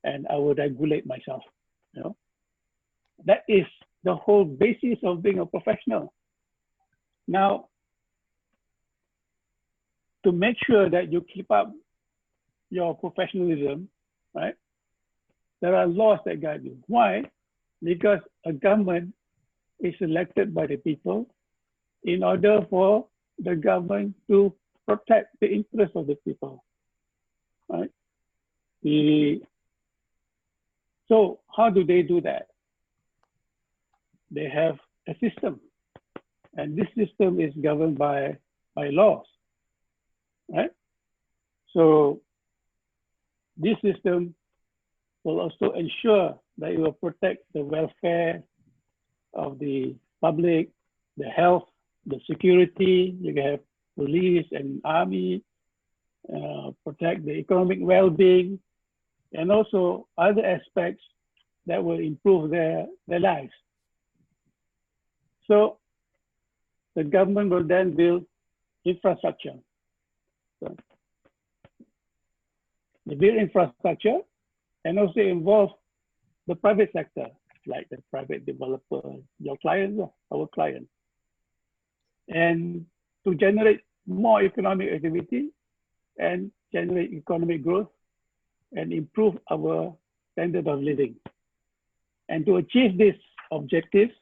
and I will regulate myself. That is the whole basis of being a professional. Now, to make sure that you keep up your professionalism, right? There are laws that guide you. Why? Because a government is elected by the people in order for the government to protect the interests of the people, right? So how do they do that? They have a system, and this system is governed by laws, right? So this system will also ensure that it will protect the welfare of the public, the health, the security. You have police and army, protect the economic well-being, and also other aspects that will improve their lives. So the government will then build infrastructure. So they build infrastructure and also involve the private sector, like the private developer, your clients, our clients, and to generate more economic activity and generate economic growth and improve our standard of living. And to achieve these objectives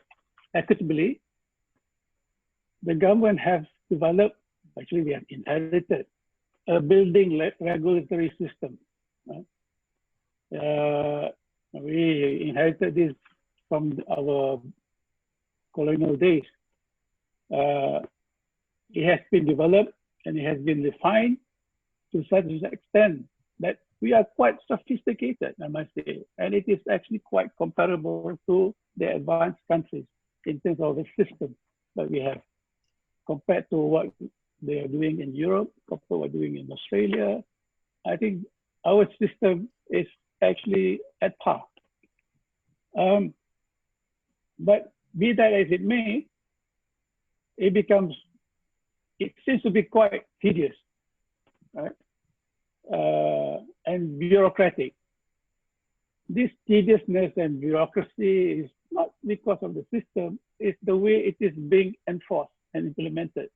equitably, the government has developed, actually we have inherited, a building regulatory system. Right? We inherited this from our colonial days. It has been developed and it has been refined to such an extent that we are quite sophisticated, I must say, and it is actually quite comparable to the advanced countries in terms of the system that we have, compared to what they are doing in Europe, compared to what we're doing in Australia. I think our system is actually at par. But be that as it may, it seems to be quite tedious, right? And bureaucratic. This tediousness and bureaucracy is not because of the system, it's the way it is being enforced and implemented,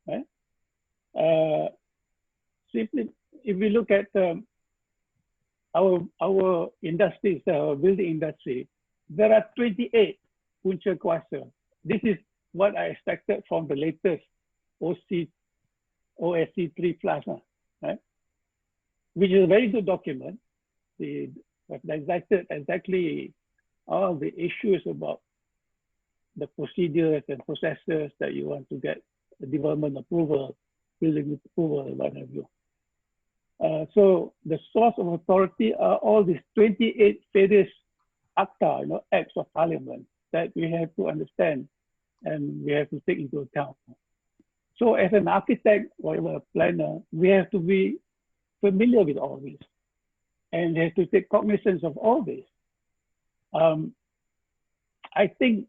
right? Simply, if we look at our industries, our building industry, there are 28 punca kuasa. This is what I expected from the latest OSC 3 plus, right? Which is a very good document. They dissected exactly all the issues about the procedures and processes that you want to get the development approval, building approval, and what have you. So the source of authority are all these 28 various acta, acts of parliament that we have to understand and we have to take into account. So as an architect or a planner, we have to be familiar with all this and have to take cognizance of all this. I think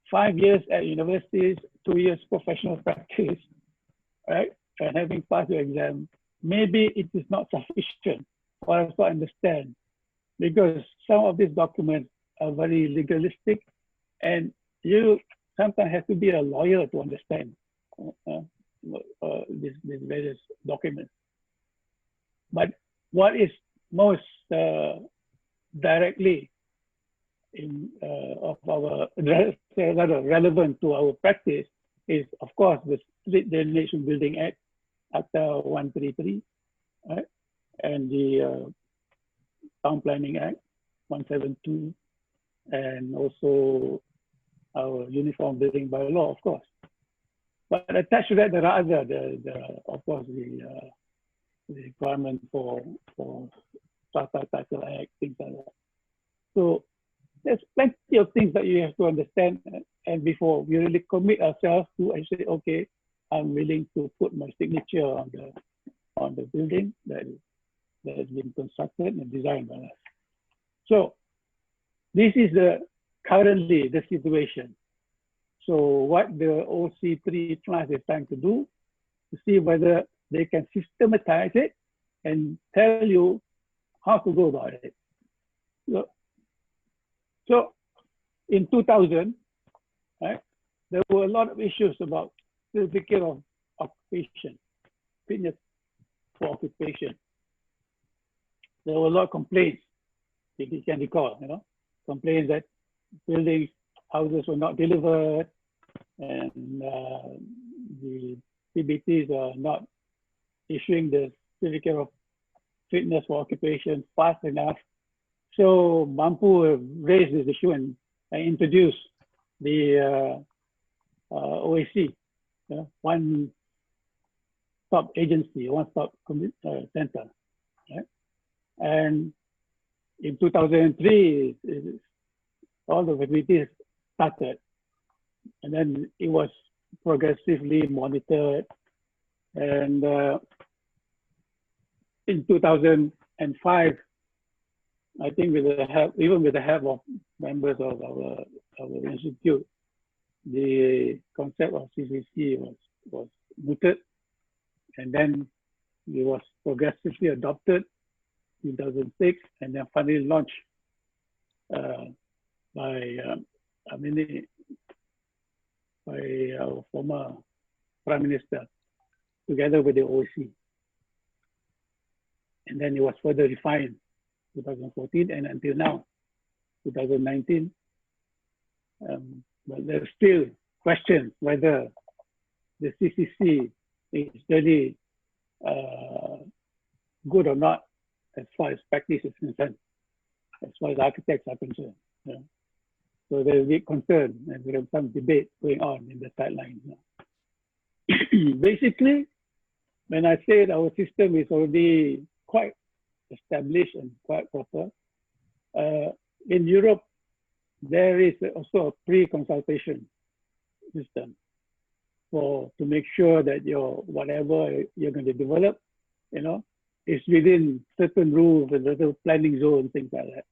5 years at universities, 2 years professional practice, right? And having passed your exam, maybe it is not sufficient for us to understand, because some of these documents are very legalistic and you sometimes have to be a lawyer to understand these various documents. But what is most directly relevant to our practice is, of course, the Street Drainage and Building Act, Acta 133, right? And the Town Planning Act 172, and also our Uniform Building Bylaw, of course. But attached to that, there are other, of course, the requirement for Strata Title Act, things like that. So there's plenty of things that you have to understand, and before we really commit ourselves to and say, okay, I'm willing to put my signature on the building that has been constructed and designed by us. So this is currently the situation. So what the OC3 class is trying to do, to see whether they can systematize it and tell you how to go about it. So in 2000, right, there were a lot of issues about certificate of occupation, fitness for occupation. There were a lot of complaints, if you can recall, complaints that buildings, houses were not delivered, and the CBTs are not issuing the certificate of fitness for occupation fast enough. So Mampu raised this issue and introduced the OAC, one stop agency, one stop center, right? And in 2003, all the activities started, and then it was progressively monitored. And in 2005, I think with the help, even with the help of members of our institute, the concept of CCC was mooted, and then it was progressively adopted in 2006, and then finally launched by our former Prime Minister, together with the OEC. And then it was further refined 2014 and until now, 2019. But there's still questions whether the CCC is really good or not as far as practice is concerned, as far as architects are concerned. So there's a big concern, and there is some debate going on in the sidelines. Basically, when I said our system is already quite established and quite proper. In Europe, there is also a pre-consultation system to make sure that whatever you're going to develop, is within certain rules and little planning zone, things like that.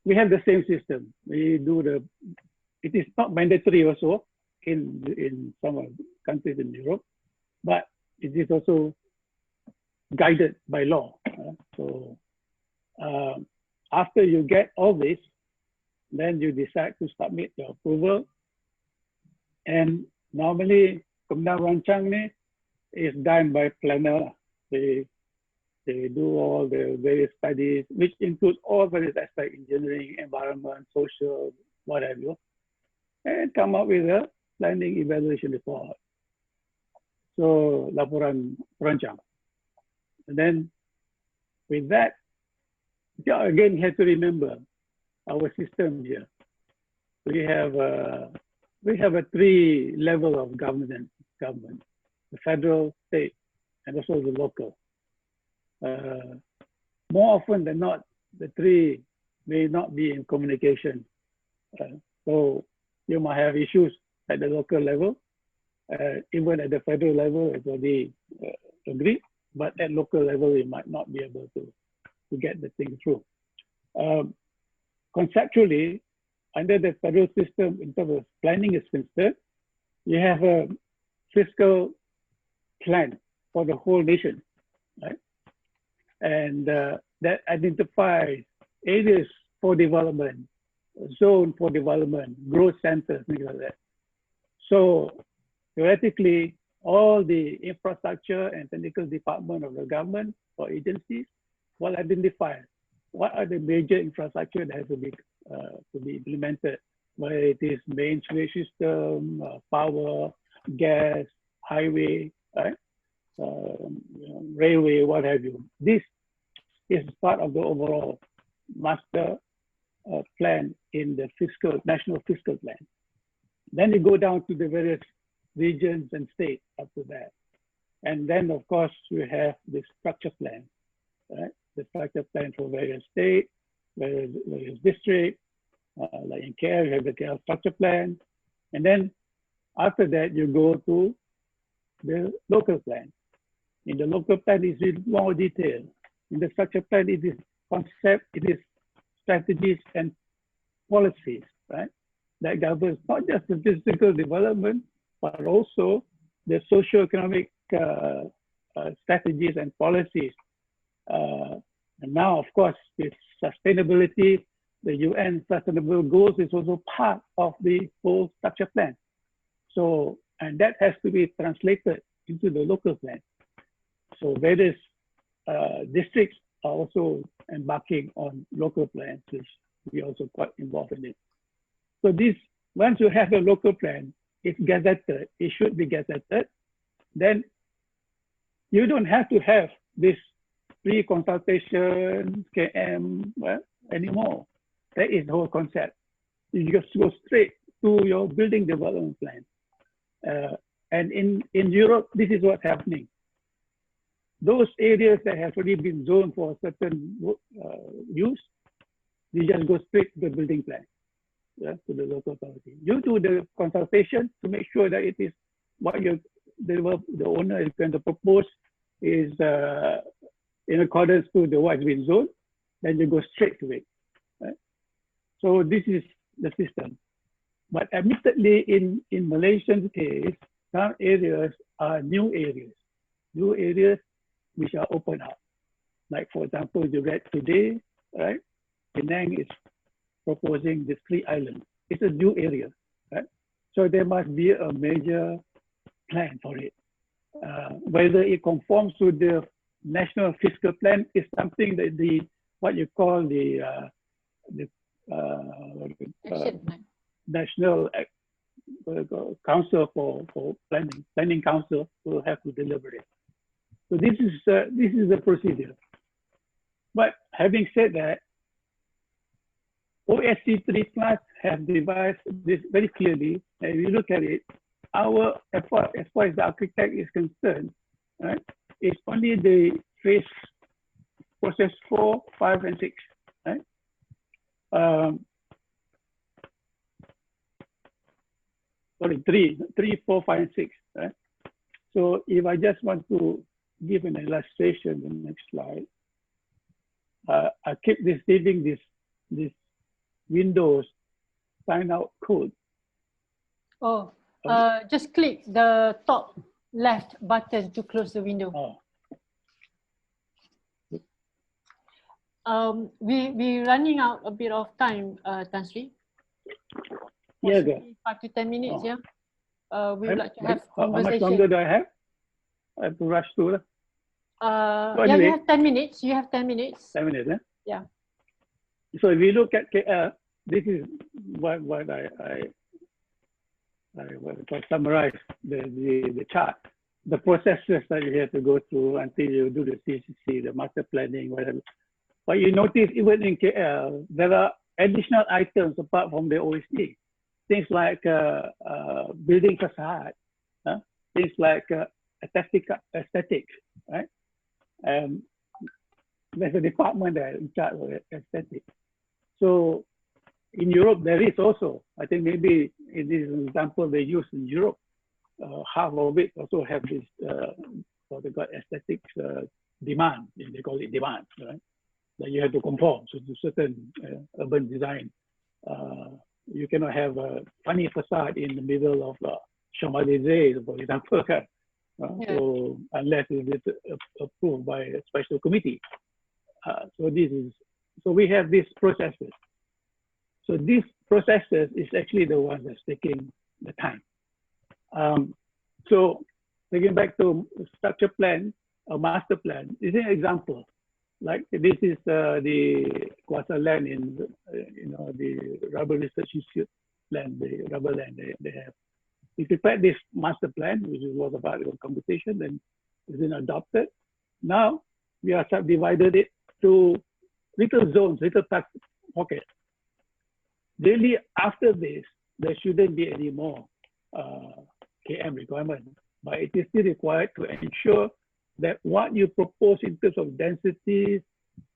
We have the same system. It is not mandatory also in some countries in Europe, but it is also guided by law. So after you get all this, then you decide to submit your approval. And normally, Kementerian Rancang ni is done by planner. They do all the various studies, which include all various aspects, engineering, environment, social, what have you, and come up with a planning evaluation report. So, laporan perancang. And then with that, again, you have to remember our system here. We have a 3 level of government, the federal, state, and also the local. More often than not, the 3 may not be in communication. So you might have issues at the local level, even at the federal level, it's already agreed, but at local level, you might not be able to get the thing through. Conceptually, under the federal system, in terms of planning is concerned, you have a fiscal plan for the whole nation, right? And that identifies areas for development, zone for development, growth centers, things like that. So theoretically, all the infrastructure and technical department of the government or agencies will identify what are the major infrastructure that has to be implemented, whether it is main sewage system, power, gas, highway, right? Railway, what have you. This is part of the overall master plan in the national fiscal plan. Then you go down to the various regions and states after that. And then, of course, we have the structure plan, right? The structure plan for various states, various districts. Like in KL, you have the KL structure plan. And then after that, you go to the local plan. In the local plan, it is more detail. In the structure plan, it is concept, it is strategies and policies, right? That governs not just the physical development, but also the socio-economic strategies and policies. And now, of course, with sustainability, the UN Sustainable Goals is also part of the whole structure plan. So, and that has to be translated into the local plan. So various districts are also embarking on local plans, which we are also quite involved in it. So this, once you have a local plan, it's gazetted, it should be gazetted, then you don't have to have this pre-consultation, KM, anymore. That is the whole concept. You just go straight to your building development plan. And in Europe, this is what's happening. Those areas that have already been zoned for a certain use, you just go straight to the building plan, to the local authority. You do the consultation to make sure that it is what the owner is going to propose is in accordance to what's been zoned, then you go straight to it. Right? So this is the system. But admittedly, in Malaysian case, some areas are new areas which are open up. Like for example, you read today, right? Penang is proposing the 3 islands. It's a new area, right? So there must be a major plan for it. Whether it conforms to the national fiscal plan is something that what you call the National Council for Planning Council will have to deliberate. So this is the procedure. But having said that, OSC 3+ have devised this very clearly. And if you look at it, our effort as far as the architect is concerned, right, it's only the phase process 4, 5, and 6, right? Sorry, 3, 4, 5, and 6, right? So if I just want to give an illustration, the next slide, I keep receiving this Windows sign out code. Oh, just click the top left button to close the window. Oh. We're running out a bit of time, Tan Sri. Yeah, 5 to 10 minutes, oh. yeah. We would like to have how much conversation. longer do I have? I have to rush through. So anyway, yeah, you have 10 minutes. You have 10 minutes. 10 minutes, eh? Yeah. So if we look at KL, this is what I summarize the chart, the processes that you have to go through until you do the CCC, the master planning, whatever. But you notice even in KL, there are additional items apart from the OSD. Things like building facade, things like aesthetics, right? There's a department that in charge of aesthetics. So in Europe, there is also, I think maybe in this example they use in Europe, half of it also have this, what they call aesthetics demand, they call it demand, right? That you have to conform to certain urban design. You cannot have a funny facade in the middle of Champs-Élysées, for example, so unless it is approved by a special committee. So we have these processes. So these processes is actually the one that's taking the time. So taking back to structure plan, a master plan is an example. Like this is the Kuasa land in, the Rubber Research Institute land, the rubber land they have. We prepared this master plan, which was about the competition, and it's been adopted. Now we are subdivided it to little zones, little pockets. Really, after this, there shouldn't be any more KM requirement, but it is still required to ensure that what you propose in terms of densities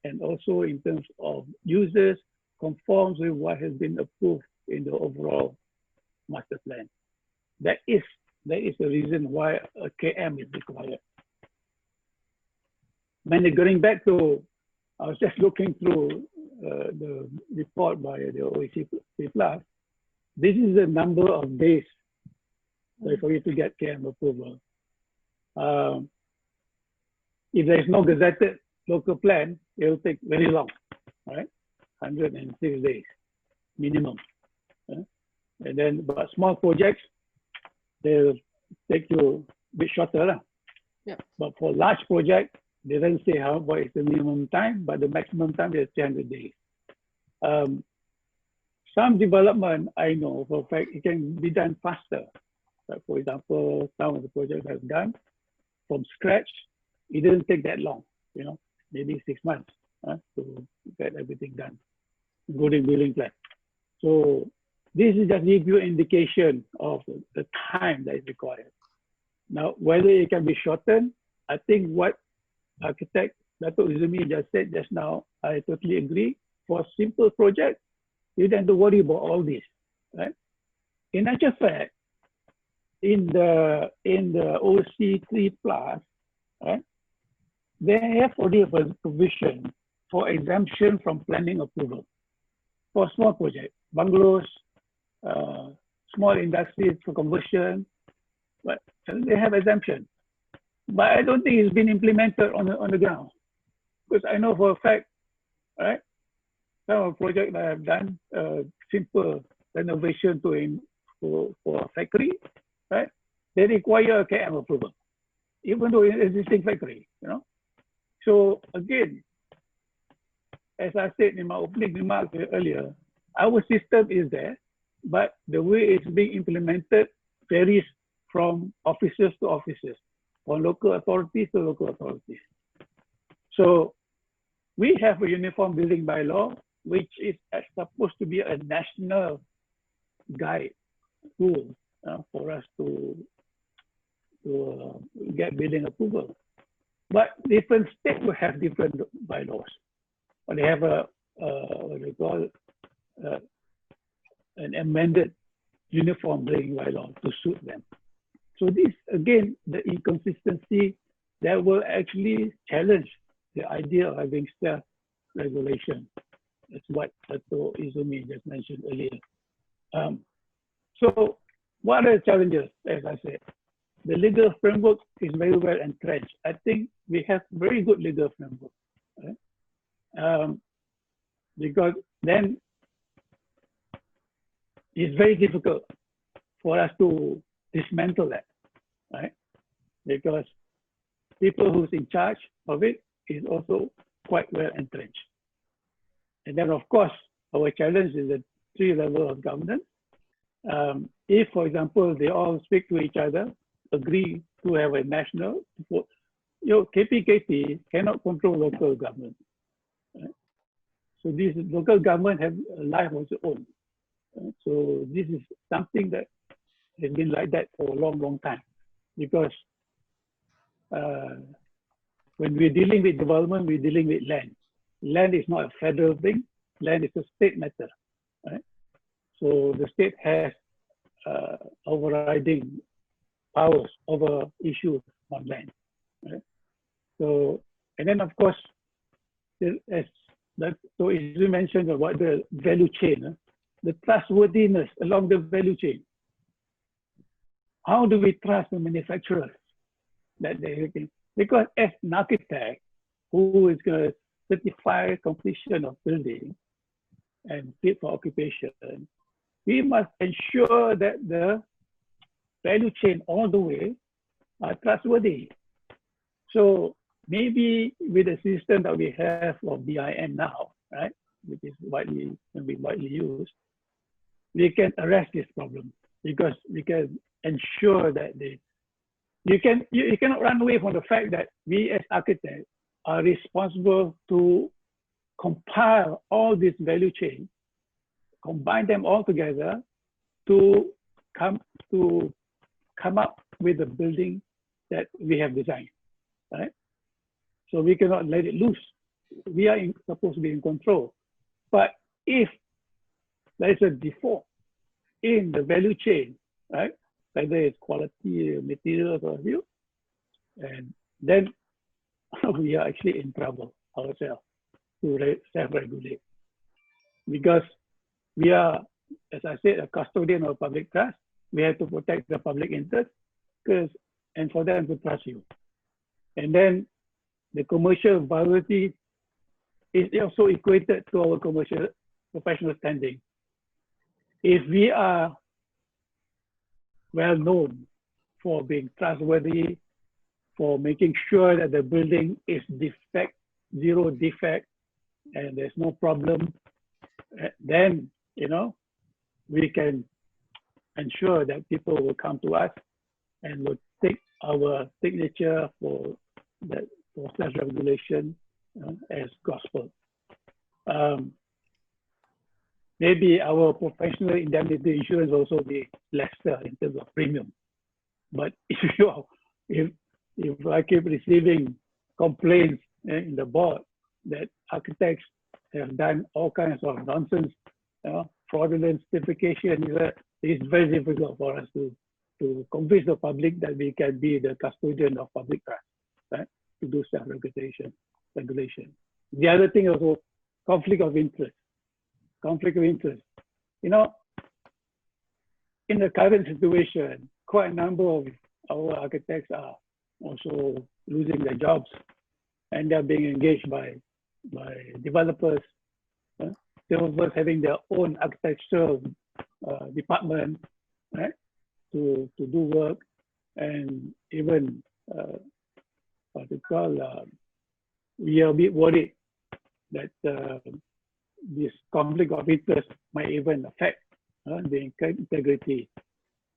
and also in terms of users conforms with what has been approved in the overall master plan. That is the reason why a KM is required. When going back to, I was just looking through the report by the OECD Plus. This is the number of days for you to get KM approval. If there is no gazetted local plan, it will take very long, right? 106 days minimum. And then, but small projects, they'll take you a bit shorter. Yeah. But for large projects, they don't say what is the minimum time, but the maximum time is 300 days. Some development, I know for a fact, it can be done faster. Like for example, some of the projects I've done from scratch, it doesn't take that long, maybe 6 months to get everything done, including building plan. So this is just give you an indication of the time that is required. Now, whether it can be shortened, I think what architect Dato Ezumi just said just now, I totally agree. For simple projects, you don't have to worry about all this, right? In actual fact, in the OC3 Plus, right, they have already a provision for exemption from planning approval for small projects, bungalows, small industries for conversion, but they have exemption. But I don't think it's been implemented on the ground, because I know for a fact, right, some of the projects that I have done, simple renovation for a factory, right, they require a KM approval, even though it's an existing factory, So again, as I said in my opening remarks earlier, our system is there, but the way it's being implemented varies from offices to offices, from local authorities to local authorities. So we have a uniform building bylaw, which is supposed to be a national guide tool for us to get building approval. But different states will have different bylaws. Or they have a what they call an amended uniform building bylaw to suit them. So this, again, the inconsistency that will actually challenge the idea of having self-regulation. That's what Dato Ezumi just mentioned earlier. So what are the challenges, as I said? The legal framework is very well entrenched. I think we have very good legal framework. Right? Because then it's very difficult for us to dismantle that, right? Because people who's in charge of it is also quite well entrenched. And then, of course, our challenge is the three levels of governance. If, for example, they all speak to each other, agree to have a national, KPKP cannot control local government. Right? So this local government have a life of its own. Right? So this is something that has been like that for a long, long time. Because when we're dealing with development, we're dealing with land. Land is not a federal thing. Land is a state matter. Right? So the state has overriding powers over issues on land. Right? So, and then of course, so as you mentioned about the value chain, the trustworthiness along the value chain. How do we trust the manufacturers that they can? Because as an architect who is going to certify completion of building and fit for occupation, we must ensure that the value chain all the way are trustworthy. So maybe with the system that we have of BIM now, right, which is widely used, we can arrest this problem because we can ensure that you cannot run away from the fact that we as architects are responsible to compile all this value chain, combine them all together to come up with a building that we have designed, right? So we cannot let it loose. We are supposed to be in control. But if there is a default in the value chain, right, whether it's quality materials or view, and then we are actually in trouble ourselves to self-regulate. Because we are, as I said, a custodian of public trust. We have to protect the public interest and for them to trust you. And then the commercial viability is also equated to our commercial professional standing. If we are well known for being trustworthy, for making sure that the building is zero defect, and there's no problem, then we can ensure that people will come to us and will take our signature for self-regulation as gospel. Maybe our professional indemnity insurance will also be lesser in terms of premium. But if I keep receiving complaints in the board that architects have done all kinds of nonsense, fraudulent certification, it's very difficult for us to convince the public that we can be the custodian of public trust, right? To do self-regulation. The other thing also, conflict of interest. Conflict of interest. In the current situation, quite a number of our architects are also losing their jobs, and they're being engaged by developers. Developers having their own architectural department, right, to do work, and even we are a bit worried that this conflict of interest might even affect the integrity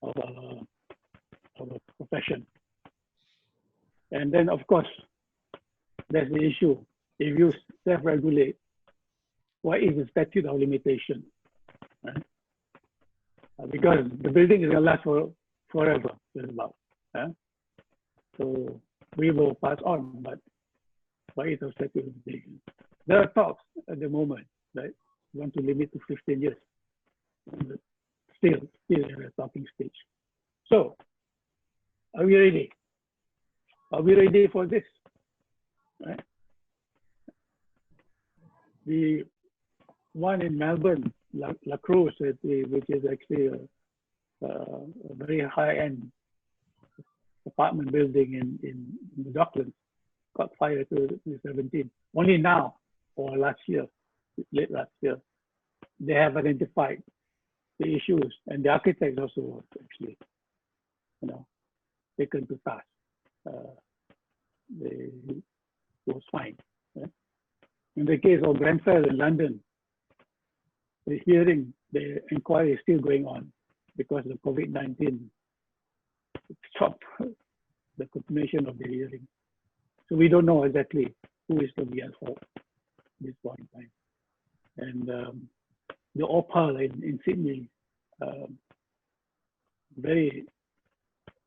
of our profession. And then, of course, there's the issue. If you self-regulate, what is the statute of limitation? Right? Because the building is going to last forever, just about. So we will pass on, but it's a security. There are talks at the moment, right? We want to limit to 15 years. Still in a talking stage. So, are we ready? Are we ready for this? Right? The one in Melbourne, La Cruz, which is actually a very high-end apartment building in the Docklands, got fired in 2017. Only now, or last year, late last year, they have identified the issues, and the architects also actually, taken to task. It was fine. Right? In the case of Grenfell in London, the inquiry is still going on because of COVID-19 stopped the continuation of the hearing. So we don't know exactly who is to be at fault at this point in time. And the Opal in Sydney, very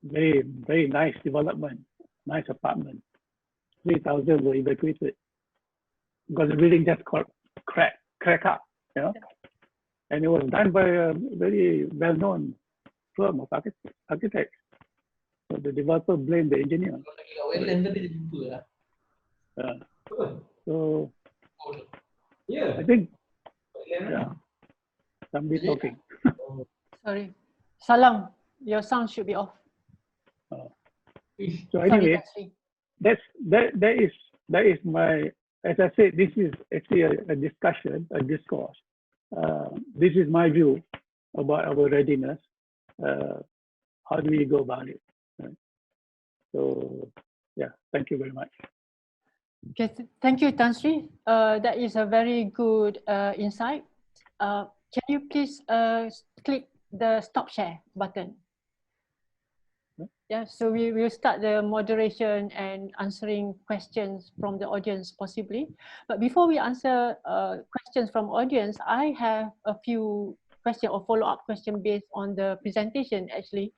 nice development, nice apartment. 3,000 were evacuated because the building just crack up, And it was done by a very well-known firm of architects. So the developer blamed the engineer. So I think, somebody talking. Sorry. Salam, your sound should be off. So anyway, that is my, as I said, this is actually a discussion, a discourse. This is my view about our readiness. How do we go about it? Right? So yeah, thank you very much. Okay, thank you, Tan Sri. That is a very good insight. Can you please click the stop share button? Yeah, so we will start the moderation and answering questions from the audience possibly. But before we answer questions from audience, I have a few questions or follow-up question based on the presentation actually.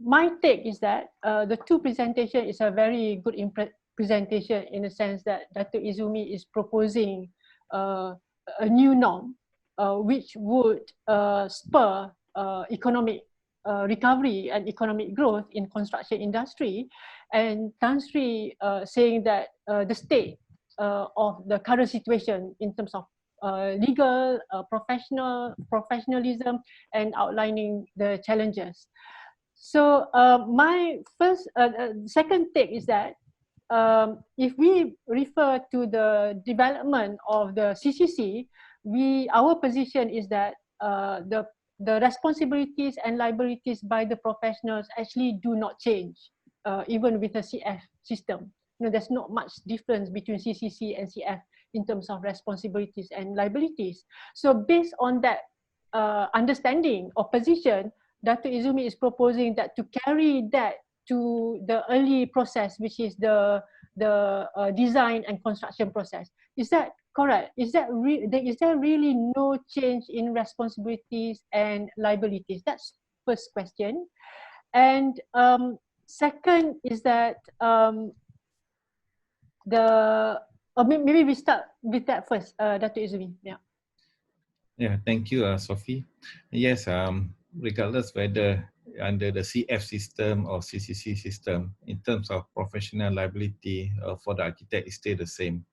My take is that the two presentation is a very good presentation in the sense that Datuk Ezumi is proposing a new norm which would spur economic recovery and economic growth in construction industry, and Tan Sri saying that the state of the current situation in terms of legal, professionalism, and outlining the challenges. So my second take is that if we refer to the development of the CCC, our position is that the responsibilities and liabilities by the professionals actually do not change, even with the CF system. There's not much difference between CCC and CF in terms of responsibilities and liabilities. So based on that understanding or position, Datuk Ezumi is proposing that to carry that to the early process, which is the design and construction process. Is that correct? Is there really no change in responsibilities and liabilities? That's first question. And second is that maybe we start with that first, Datuk Ezumi. Yeah, thank you, Sophie. Yes, regardless whether under the CF system or CCC system, in terms of professional liability for the architect, it stays the same.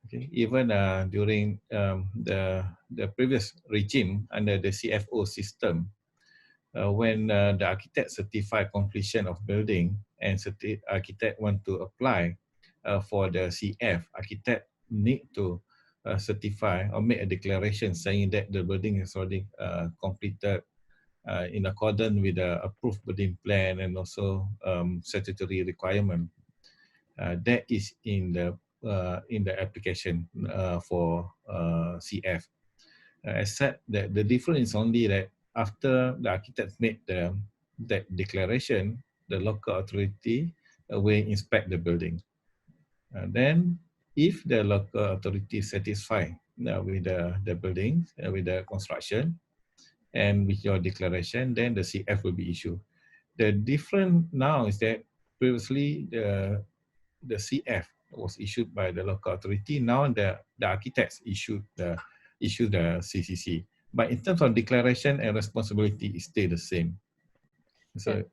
Okay. Even during the previous regime under the CFO system, when the architect certify completion of building and architect want to apply for the CF, architect need to certify or make a declaration saying that the building is already completed in accordance with the approved building plan and also statutory requirement. That is in the application for CF. Except that the difference is only that after the architect made that declaration, the local authority will inspect the building. Then, if the local authority is satisfied with the building, with the construction, and with your declaration, then the CF will be issued. The difference now is that previously the CF was issued by the local authority. Now the architects issued the CCC. But in terms of declaration and responsibility, it stay the same. So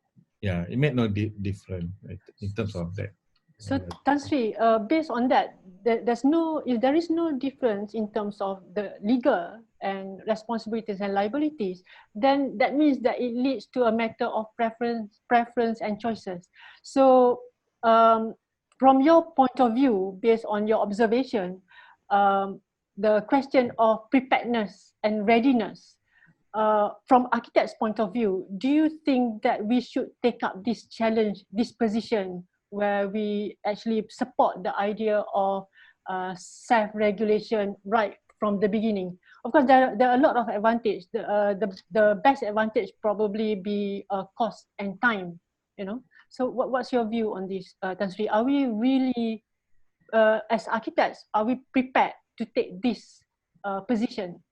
yeah, it made no difference in terms of that. So Tan Sri, based on that, if there is no difference in terms of the legal and responsibilities and liabilities, then that means that it leads to a matter of preference and choices. So from your point of view, based on your observation, the question of preparedness and readiness, from architect's point of view, do you think that we should take up this challenge, this position, where we actually support the idea of self-regulation right from the beginning? Of course, there are a lot of advantages. The best advantage probably be cost and time, you know. So what's your view on this, Tan Sri? Are we really, as architects, are we prepared to take this position?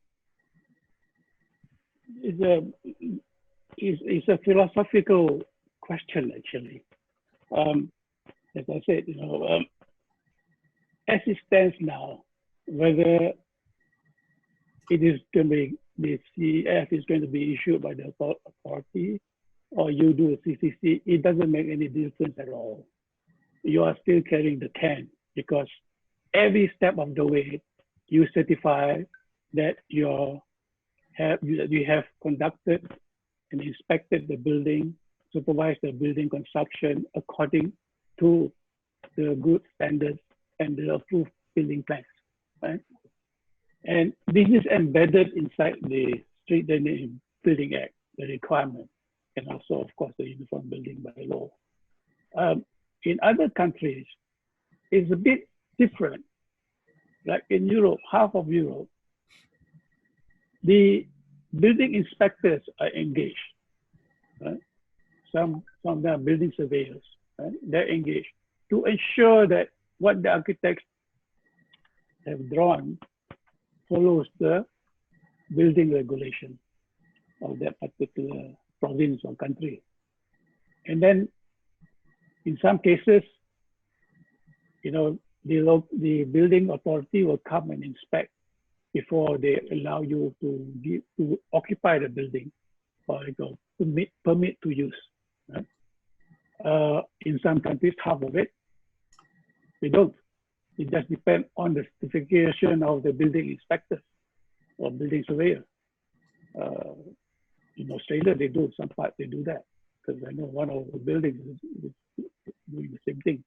It's a philosophical question, actually. As I said, you know, as it stands now, whether it is going to be, the CF is going to be issued by the authority or you do a CCC, it doesn't make any difference at all. You are still carrying the can, because every step of the way, you certify that you have conducted and inspected the building, supervised the building construction according to the good standards and the approved building plans, right? And this is embedded inside the Street Building Act, the requirement, and also, of course, the Uniform Building by Law. In other countries, it's a bit different. Like in Europe, half of Europe, the building inspectors are engaged, right? Some of them are building surveyors, right? They're engaged to ensure that what the architects have drawn follows the building regulation of that particular province or country. And then in some cases, you know, the building authority will come and inspect before they allow you to occupy the building or permit to use. Right? In some countries, half of it, they don't. It just depends on the certification of the building inspectors or building surveyor. In Australia, they do, some part they do that, because I know one of the buildings is doing the same thing.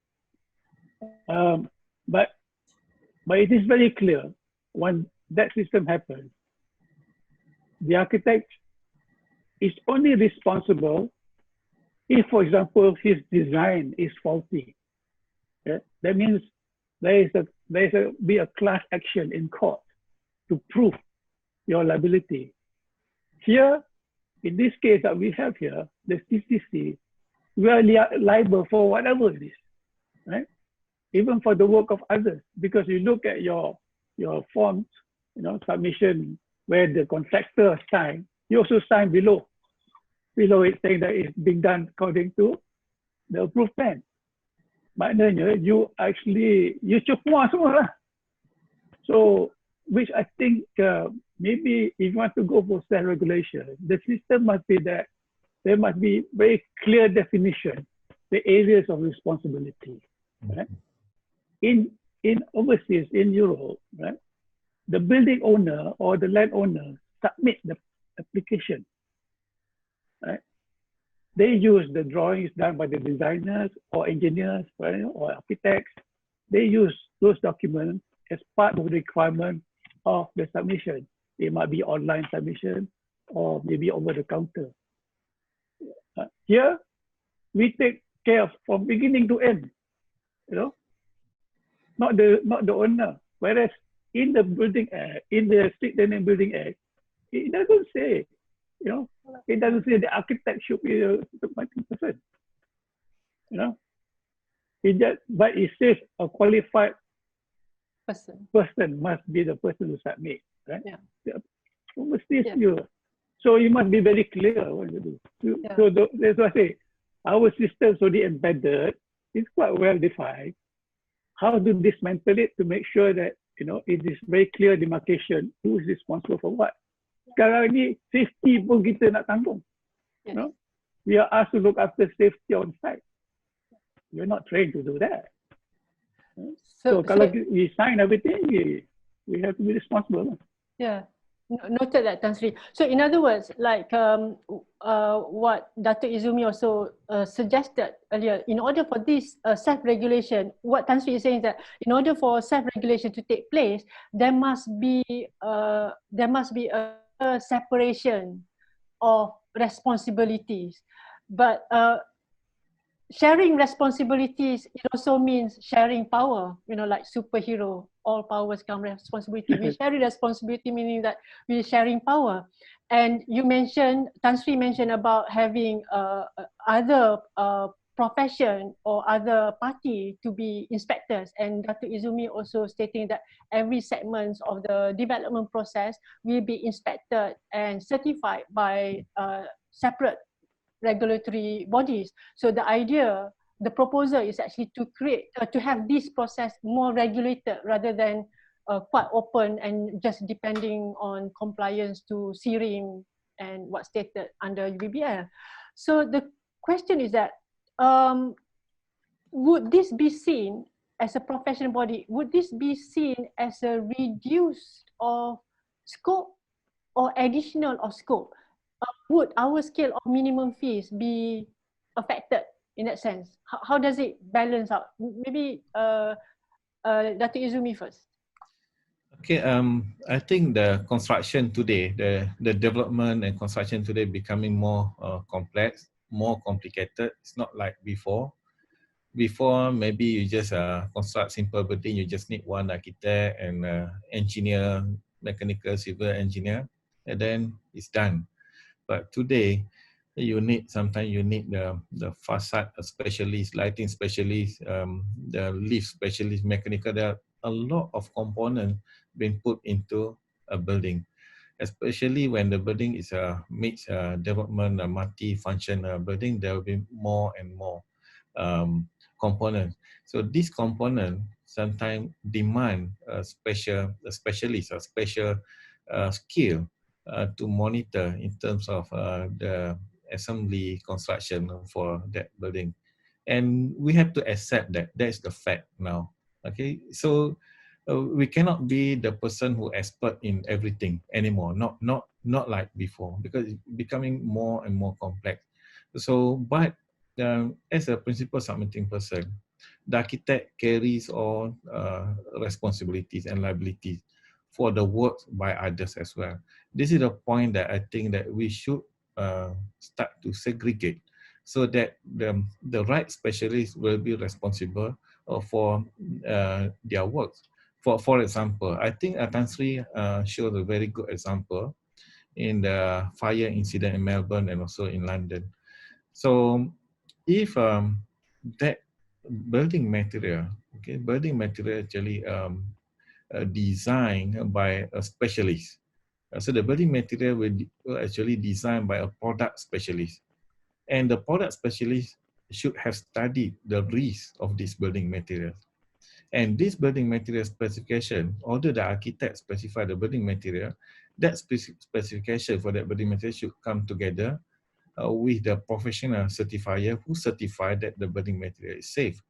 But it is very clear, when that system happens, the architect is only responsible if, for example, his design is faulty. Yeah? That means there be a class action in court to prove your liability. Here, in this case that we have here, the CCC, we are liable for whatever it is, right? Even for the work of others, because you look at your forms, you know, submission where the contractor signed, you also sign below it saying that it's being done according to the approved plan. Maknanya you semua lah. So, which I think maybe if you want to go for self-regulation, the system must be that there must be very clear definition, the areas of responsibility. Right? In overseas, in Europe, right, the building owner or the landowner submit the application. Right? They use the drawings done by the designers or engineers, right, or architects. They use those documents as part of the requirement of the submission. It might be online submission or maybe over the counter. Here, we take care of from beginning to end, you know, not the owner. Whereas in the Building Act, in the Street Building Act, it doesn't say, you know, it doesn't say the architect should be the person, you know. But it says a qualified person must be the person who submit, right? Yeah. So you must be very clear what you do. So that's why I say, our system is already embedded, it's quite well defined. How to dismantle it to make sure that it is very clear demarcation who is responsible for what. Sekarang ni safety pun kita nak tanggung. Yes. We are asked to look after safety on site. We're not trained to do that. So kalau we sign everything, we have to be responsible. Yeah, noted that, Tan Sri. So in other words, like what Dato Ezumi also suggested earlier, in order for this self-regulation, what Tan Sri is saying is that in order for self-regulation to take place, there must be a separation of responsibilities. But sharing responsibilities, it also means sharing power, like superhero, all powers come responsibility. We share responsibility, meaning that we're sharing power. And you mentioned, Tan Sri mentioned about having other profession or other party to be inspectors. And Dato Ezumi also stating that every segment of the development process will be inspected and certified by separate regulatory bodies. So the idea, the proposal is actually to create, to have this process more regulated rather than quite open and just depending on compliance to SIRIM and what's stated under UBBL. So the question is that, would this be seen as a professional body, would this be seen as a reduce of scope or additional of scope? Would our scale of minimum fees be affected in that sense? How does it balance out? Maybe Dato Ezumi first. Okay, I think the construction today, the development and construction today becoming more complex, more complicated. It's not like before. Before, maybe you just construct simple building, you just need one architect and engineer, mechanical, civil engineer, and then it's done. But today, sometimes you need the facade specialist, lighting specialist, the lift specialist, mechanical. There are a lot of components being put into a building, especially when the building is a mixed development, a multi-function building. There will be more and more components. So this component sometimes demand a specialist, a special skill to monitor in terms of the assembly construction for that building. And we have to accept that. That's the fact now. Okay, so we cannot be the person who expert in everything anymore. Not like before, because it's becoming more and more complex. So, but as a principal submitting person, the architect carries all responsibilities and liabilities for the work by others as well. This is a point that I think that we should start to segregate, so that the right specialists will be responsible for their work. For example, I think Tan Sri showed a very good example in the fire incident in Melbourne and also in London. So if that building material actually designed by a specialist. So the building material will actually designed by a product specialist. And the product specialist should have studied the risk of this building material. And this building material specification, although the architect specify the building material, that specification for that building material should come together with the professional certifier who certify that the building material is safe.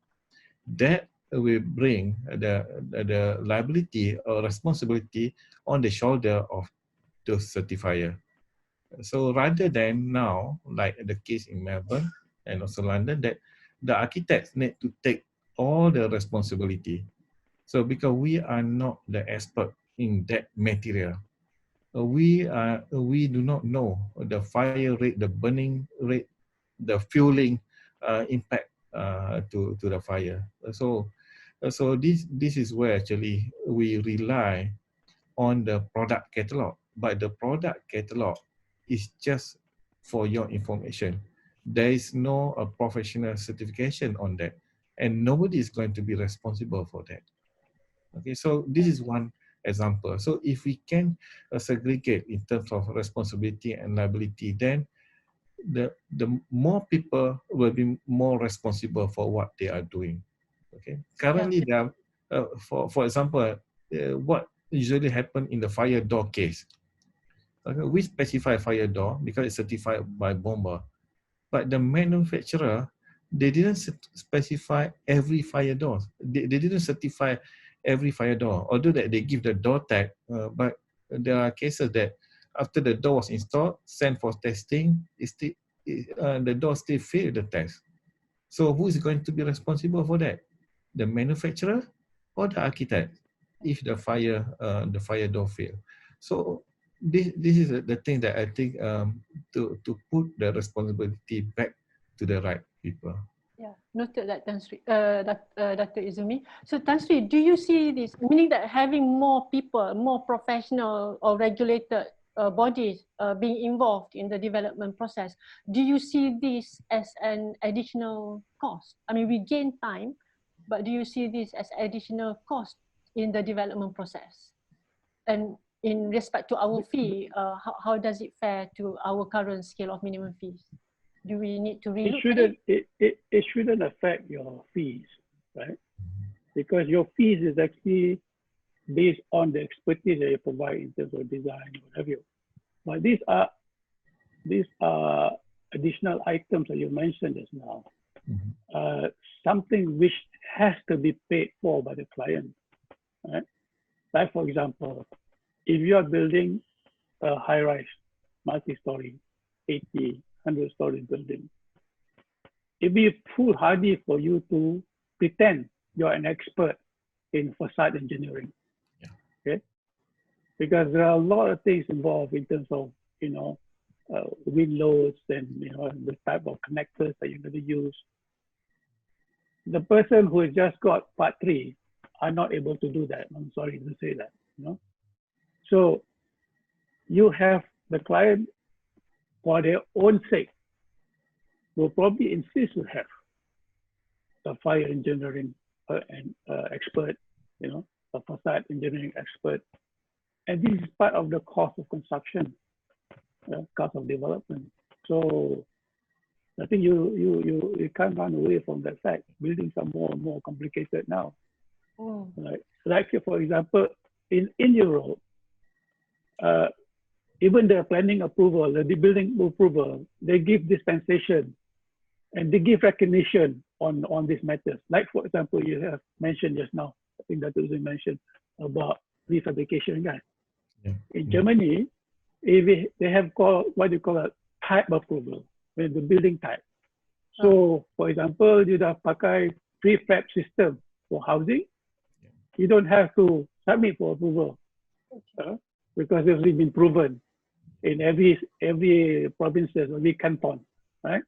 That will bring the liability or responsibility on the shoulder of the certifier. So rather than now, like the case in Melbourne and also London, that the architects need to take all the responsibility. So because we are not the expert in that material, we do not know the fire rate, the burning rate, the fueling impact to the fire. So this is where actually we rely on the product catalog. But the product catalog is just for your information. There is no professional certification on that, and nobody is going to be responsible for that. Okay, so this is one example. So if we can segregate in terms of responsibility and liability, then the more people will be more responsible for what they are doing. Okay. Currently, there are, for example, what usually happen in the fire door case. Okay, we specify fire door because it's certified by bomber, but the manufacturer, they didn't specify every fire door. They didn't certify every fire door, although that they give the door tag, but there are cases that after the door was installed, sent for testing, the door still failed the test. So who is going to be responsible for that? The manufacturer or the architect if the fire door fail. So this is the thing that I think to put the responsibility back to the right people. Yeah, noted that, Tan Sri, Dato' Ezumi. So Tan Sri, do you see this, meaning that having more people, more professional or regulated bodies being involved in the development process, do you see this as an additional cost? I mean, we gain time, but do you see this as additional cost in the development process? And in respect to our fee, how does it fare to our current scale of minimum fees? Do we need to relook at it? It shouldn't affect your fees, right? Because your fees is actually based on the expertise that you provide in terms of design, what have you. But these are additional items that you mentioned just now. Something which has to be paid for by the client, right? Like for example, if you are building a high-rise, multi-story, 80, 100-story building, it'd be foolhardy for you to pretend you're an expert in facade engineering. Yeah. Okay, because there are a lot of things involved in terms of wind loads and the type of connectors that you're going to use. The person who has just got part 3 are not able to do that. I'm sorry to say that. So you have the client, for their own sake, will probably insist to have a fire engineering expert, a facade engineering expert. And this is part of the cost of construction, cost of development. So I think you can't run away from that fact. Buildings are more and more complicated now. Right? Like for example, in Europe, even the planning approval, the building approval, they give dispensation and they give recognition on these matters. Like for example, you have mentioned just now, I think that was mentioned about prefabrication, guys. Yeah. In Germany, they have called what you call a type approval, the building type. So for example, you have pakai prefab system for housing, you don't have to submit for approval because it's already been proven in every provinces, every canton, right?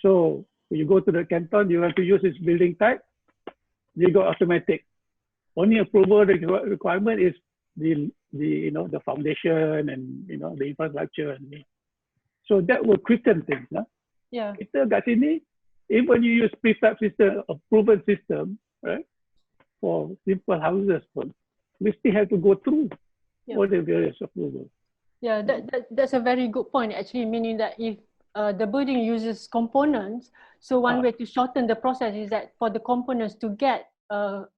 So when you go to the canton, you have to use this building type, you go automatic. Only approval requirement is the foundation and the infrastructure. So that will quicken things. Yeah. Kita kat sini, even you use prefab system, a proven system, right? For simple houses, we still have to go through all the various approvals. Yeah, that's a very good point actually, meaning that if the building uses components, so one way to shorten the process is that for the components to get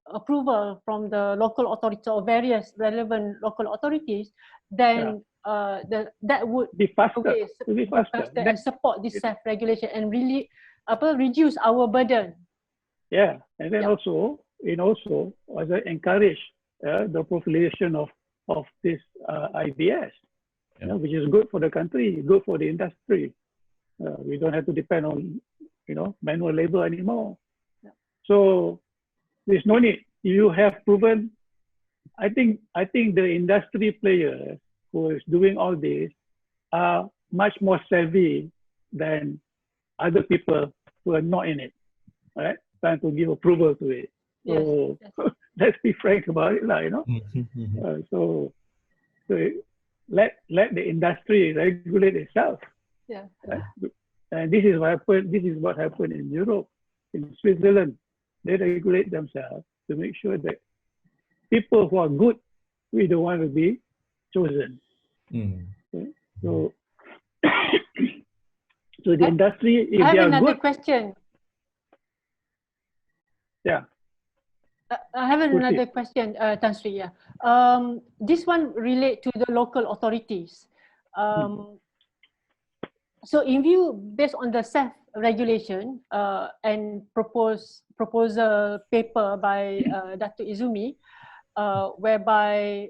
approval from the local authorities or various relevant local authorities, then that would be faster, and support this self-regulation and really reduce our burden. Yeah, and then also as I encourage the proliferation of this IBS, which is good for the country, good for the industry. We don't have to depend on manual labor anymore. So there's no need. You have proven. I think the industry players who is doing all this are much more savvy than other people who are not in it, right? Trying to give approval to it. So let's be frank about it, so let the industry regulate itself. Yeah. Right? And this is what happened. This is what happened in Europe, in Switzerland. They regulate themselves to make sure that people who are good, we don't want to be chosen. Okay? So So the industry, if I they have are another good, question. yeah. I have another Proceed. question, Tan Sri. Yeah. This one relate to the local authorities. So in view, based on the self-regulation and proposal paper by Dato Izumi, whereby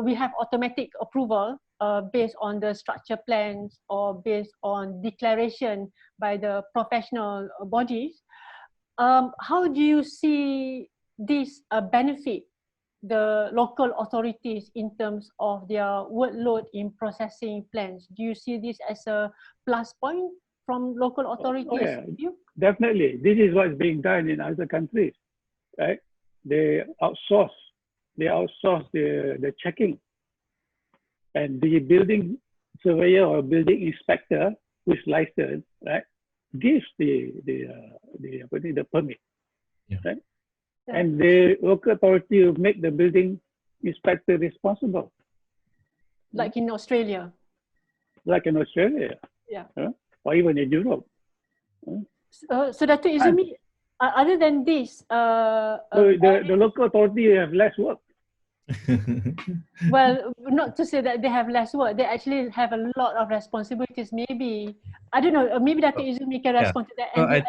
we have automatic approval based on the structure plans or based on declaration by the professional bodies. How do you see this benefit the local authorities in terms of their workload in processing plans? Do you see this as a plus point from local authorities? Oh, yeah, definitely. This is what's being done in other countries, right? They outsource the checking, and the building surveyor or building inspector who is licensed, right, gives the permit, right? Yeah. And the local authority will make the building inspector responsible. Like in Australia. Like in Australia. Yeah. Or even in Europe. So Dato Izumi, other than this, so the local authority have less work. Well, not to say that they have less work, they actually have a lot of responsibilities. Maybe, I don't know, maybe Dato Izumi can respond to that. So And I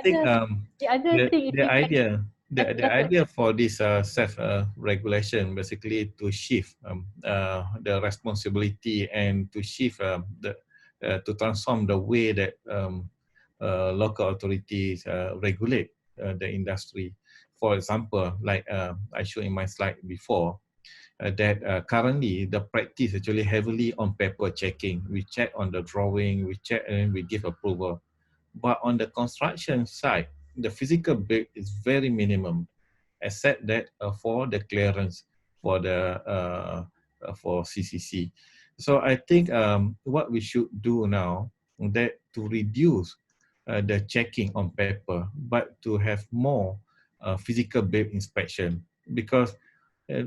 think the idea for this self-regulation basically to shift the responsibility and to shift to transform the way that local authorities regulate the industry. For example, like I showed in my slide before, that currently the practice actually heavily on paper checking. We check on the drawing, we check and we give approval. But on the construction side, the physical build is very minimum, except that for the clearance for the for CCC. So I think what we should do now that to reduce the checking on paper, but to have more physical build inspection, because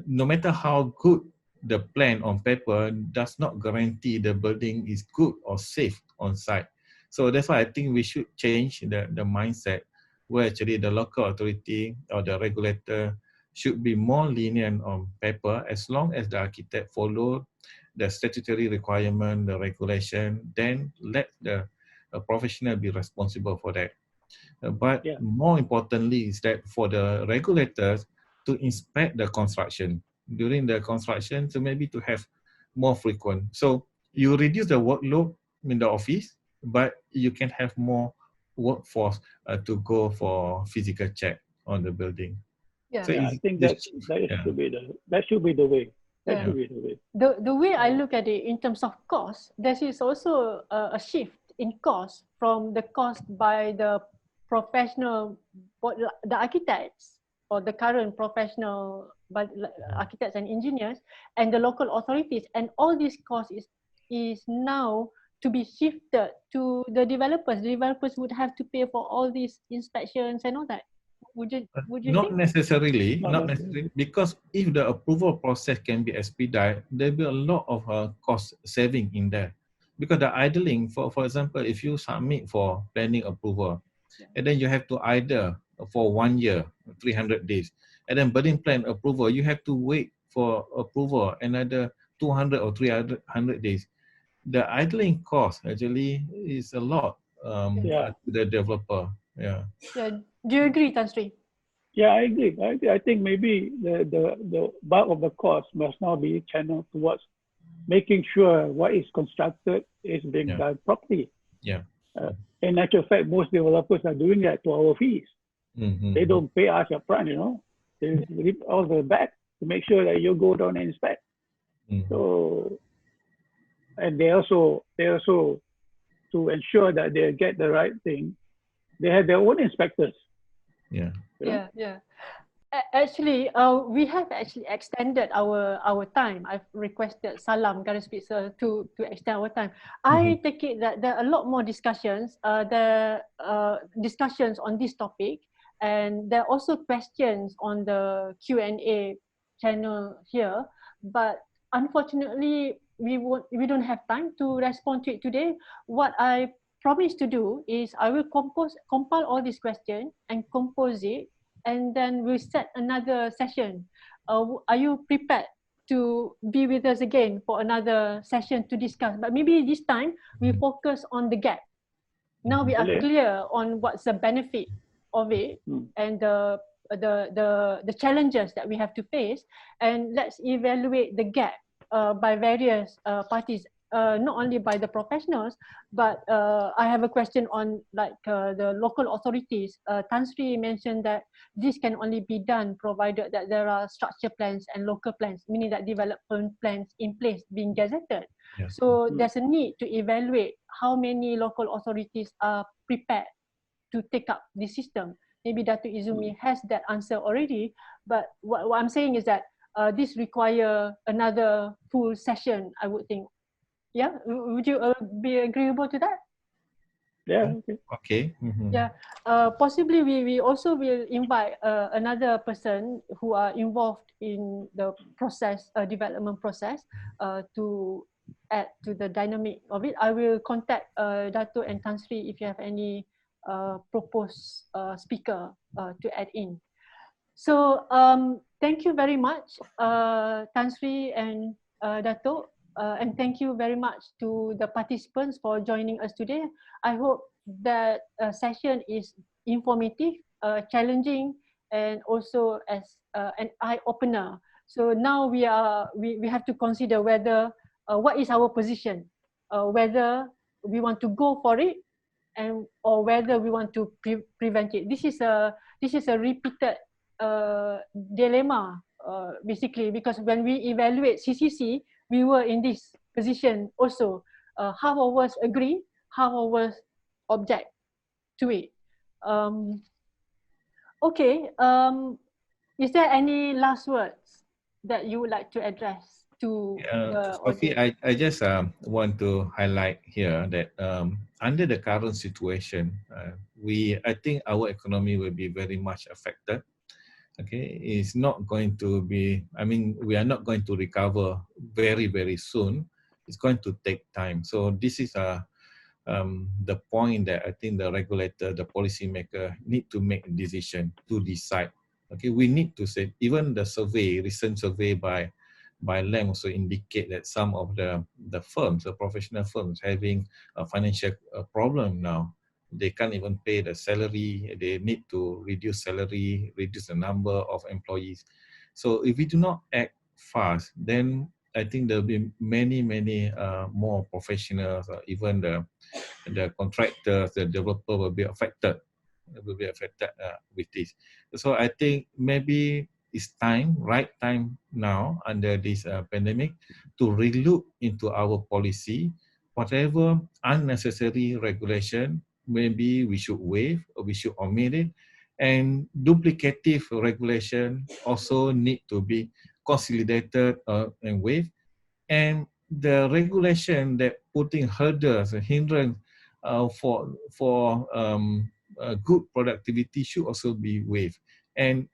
no matter how good the plan on paper does not guarantee the building is good or safe on site. So that's why I think we should change the mindset where actually the local authority or the regulator should be more lenient on paper as long as the architect follow the statutory requirement, the regulation, then let the professional be responsible for that. But more importantly is that for the regulators to inspect the construction during the construction, so maybe to have more frequent. So you reduce the workload in the office, but you can have more workforce to go for physical check on the building. Yeah, so I think that should be the way. That should be the way. The way I look at it in terms of cost, there is also a shift in cost from the cost by the professional, the architects or the current professional architects and engineers and the local authorities, and all this cost is now to be shifted to the developers. The developers would have to pay for all these inspections and all that. Would you not think? necessarily, not necessarily, because if the approval process can be expedited, there will be a lot of cost saving in there. Because the idling, for example, if you submit for planning approval, and then you have to idle for 1 year, 300 days, and then building plan approval, you have to wait for approval another 200 or 300 days. The idling cost actually is a lot to the developer. Yeah. Do you agree, Tan Sri? Yeah, I agree. I think maybe the bulk of the cost must now be channeled towards making sure what is constructed is being done properly. Yeah. In actual fact, most developers are doing that to our fees. They don't pay us up front, They rip all the back to make sure that you go down and inspect. So, and they also to ensure that they get the right thing, they have their own inspectors. Actually, we have actually extended our time. I've requested Salam Garis Pizza to extend our time. I take it that there are a lot more discussions. Discussions on this topic, and there are also questions on the Q&A channel here. But unfortunately, we don't have time to respond to it today. What I promise to do is I will compile all these questions and compose it, and then we'll set another session. Are you prepared to be with us again for another session to discuss? But maybe this time we focus on the gap. Now we are clear on what's the benefit of it and the challenges that we have to face, and let's evaluate the gap by various parties, not only by the professionals, but I have a question on the local authorities. Tan Sri mentioned that this can only be done provided that there are structure plans and local plans, meaning that development plans in place being gazetted. Yeah. So there's a need to evaluate how many local authorities are prepared to take up the system. Maybe Dato Izumi has that answer already, but what I'm saying is that this require another full session, I would think. Yeah, would you be agreeable to that? Yeah. Okay. Yeah, possibly we also will invite another person who are involved in the process, development process, to add to the dynamic of it. I will contact Dato and Tan Sri if you have any proposed speaker to add in. So thank you very much, Tan Sri and Dato, and thank you very much to the participants for joining us today. I hope that session is informative, challenging, and also as an eye opener. So now we have to consider whether what is our position, whether we want to go for it, or whether we want to prevent it. This is a repeated dilemma, basically, because when we evaluate CCC, we were in this position also. Half of us agree, half of us object to it. Okay, is there any last words that you would like to address to the Sophie, audience? I just want to highlight here that under the current situation, I think our economy will be very much affected. Okay, it's not going to be, I mean, we are not going to recover very, very soon. It's going to take time. So this is the point that I think the regulator, the policymaker need to make a decision to decide. Okay, we need to say, even the survey, recent survey by LAM also indicate that some of the firms, the professional firms, having a financial problem now. They can't even pay the salary. They need to reduce salary, reduce the number of employees. So if we do not act fast, then I think there'll be many more professionals, or even the contractors, the developer will be affected. With this. So I think maybe it's right time now under this pandemic to relook into our policy. Whatever unnecessary regulation, maybe we should waive or we should omit it. And duplicative regulation also need to be consolidated and waived. And the regulation that putting hurdles and hindrance for good productivity should also be waived. And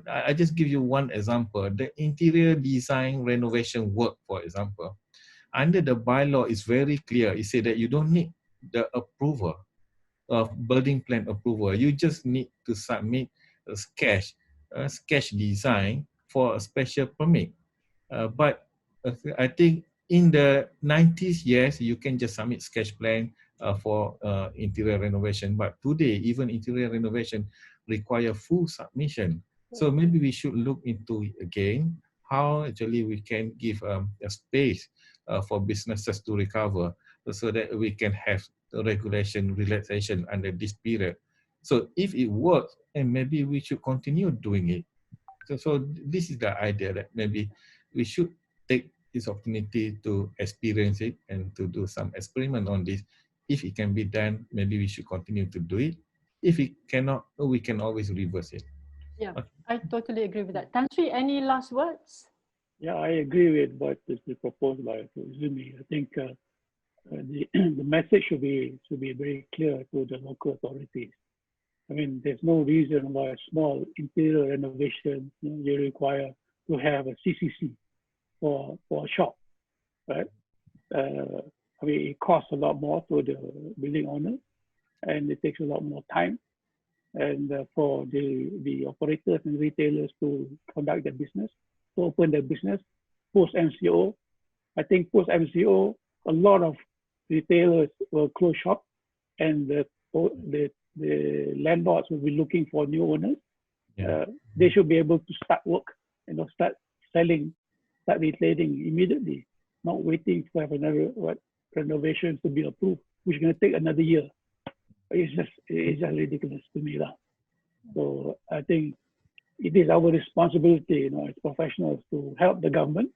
I just give you one example. The interior design renovation work, for example, under the bylaw is very clear. It said that you don't need the approval of building plan approval. You just need to submit a sketch design for a special permit. But I think in the 90s, yes, you can just submit sketch plan for interior renovation. But today, even interior renovation require full submission. So maybe we should look into it again, how actually we can give a space for businesses to recover so that we can have the regulation relaxation under this period. So if it works, and maybe we should continue doing it. So this is the idea that maybe we should take this opportunity to experience it and to do some experiment on this. If it can be done, maybe we should continue to do it. If it cannot, we can always reverse it. Yeah, I totally agree with that. Tan Sri, any last words? Yeah, I agree with what is proposed by Ezumi. I think the message should be very clear to the local authorities. I mean, there's no reason why a small interior renovation you require to have a CCC for a shop. right? I mean, it costs a lot more to the building owner, and it takes a lot more time. And for the operators and retailers to conduct their business, to open their business post MCO. I think post MCO, a lot of retailers will close shop, and the landlords will be looking for new owners. Yeah. They should be able to start work, start selling, start retailing immediately, not waiting for another renovations to be approved, which is going to take another year. It's just ridiculous to me. So I think it is our responsibility, as professionals, to help the government.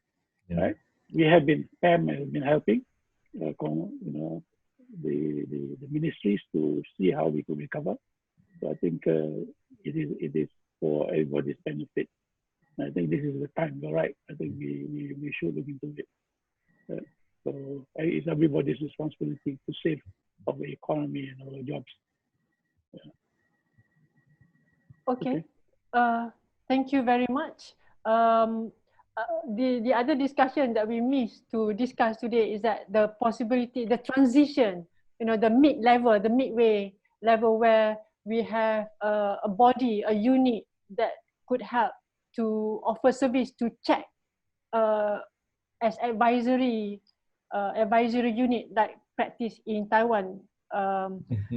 Yeah. Right? We have been, PAM has been helping, the ministries to see how we could recover. So I think it is for everybody's benefit. And I think this is the time. You're right. I think we should look into it. So it's everybody's responsibility to save our economy and our jobs. Yeah. Okay. Thank you very much. The other discussion that we missed to discuss today is that the possibility, the transition, the mid-level, the midway level, where we have a body, a unit that could help to offer service to check as advisory unit like practice in Taiwan.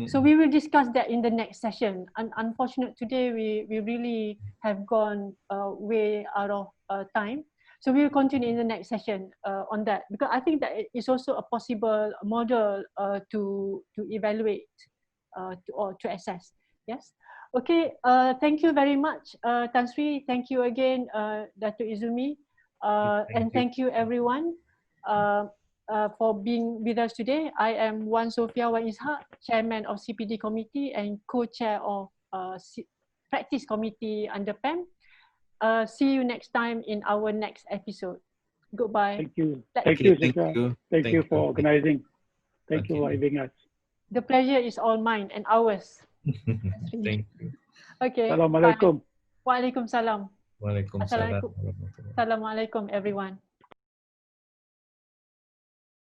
So we will discuss that in the next session. Unfortunately, today we really have gone way out of time. So we will continue in the next session on that, because I think that it's also a possible model to evaluate or to assess. Yes. Okay. Thank you very much, Tan Sri. Thank you again, Dato Izumi, and thank you everyone. For being with us today. I am Wan Sofia Wan Ishak, Chairman of CPD Committee and Co-Chair of Practice Committee under PAM. See you next time in our next episode. Goodbye. Thank you. Thank you for organizing. Thank you for having us. The pleasure is all mine and ours. Thank you. Okay. Assalamualaikum. Waalaikumsalam. Waalaikumsalam. Assalamualaikum everyone.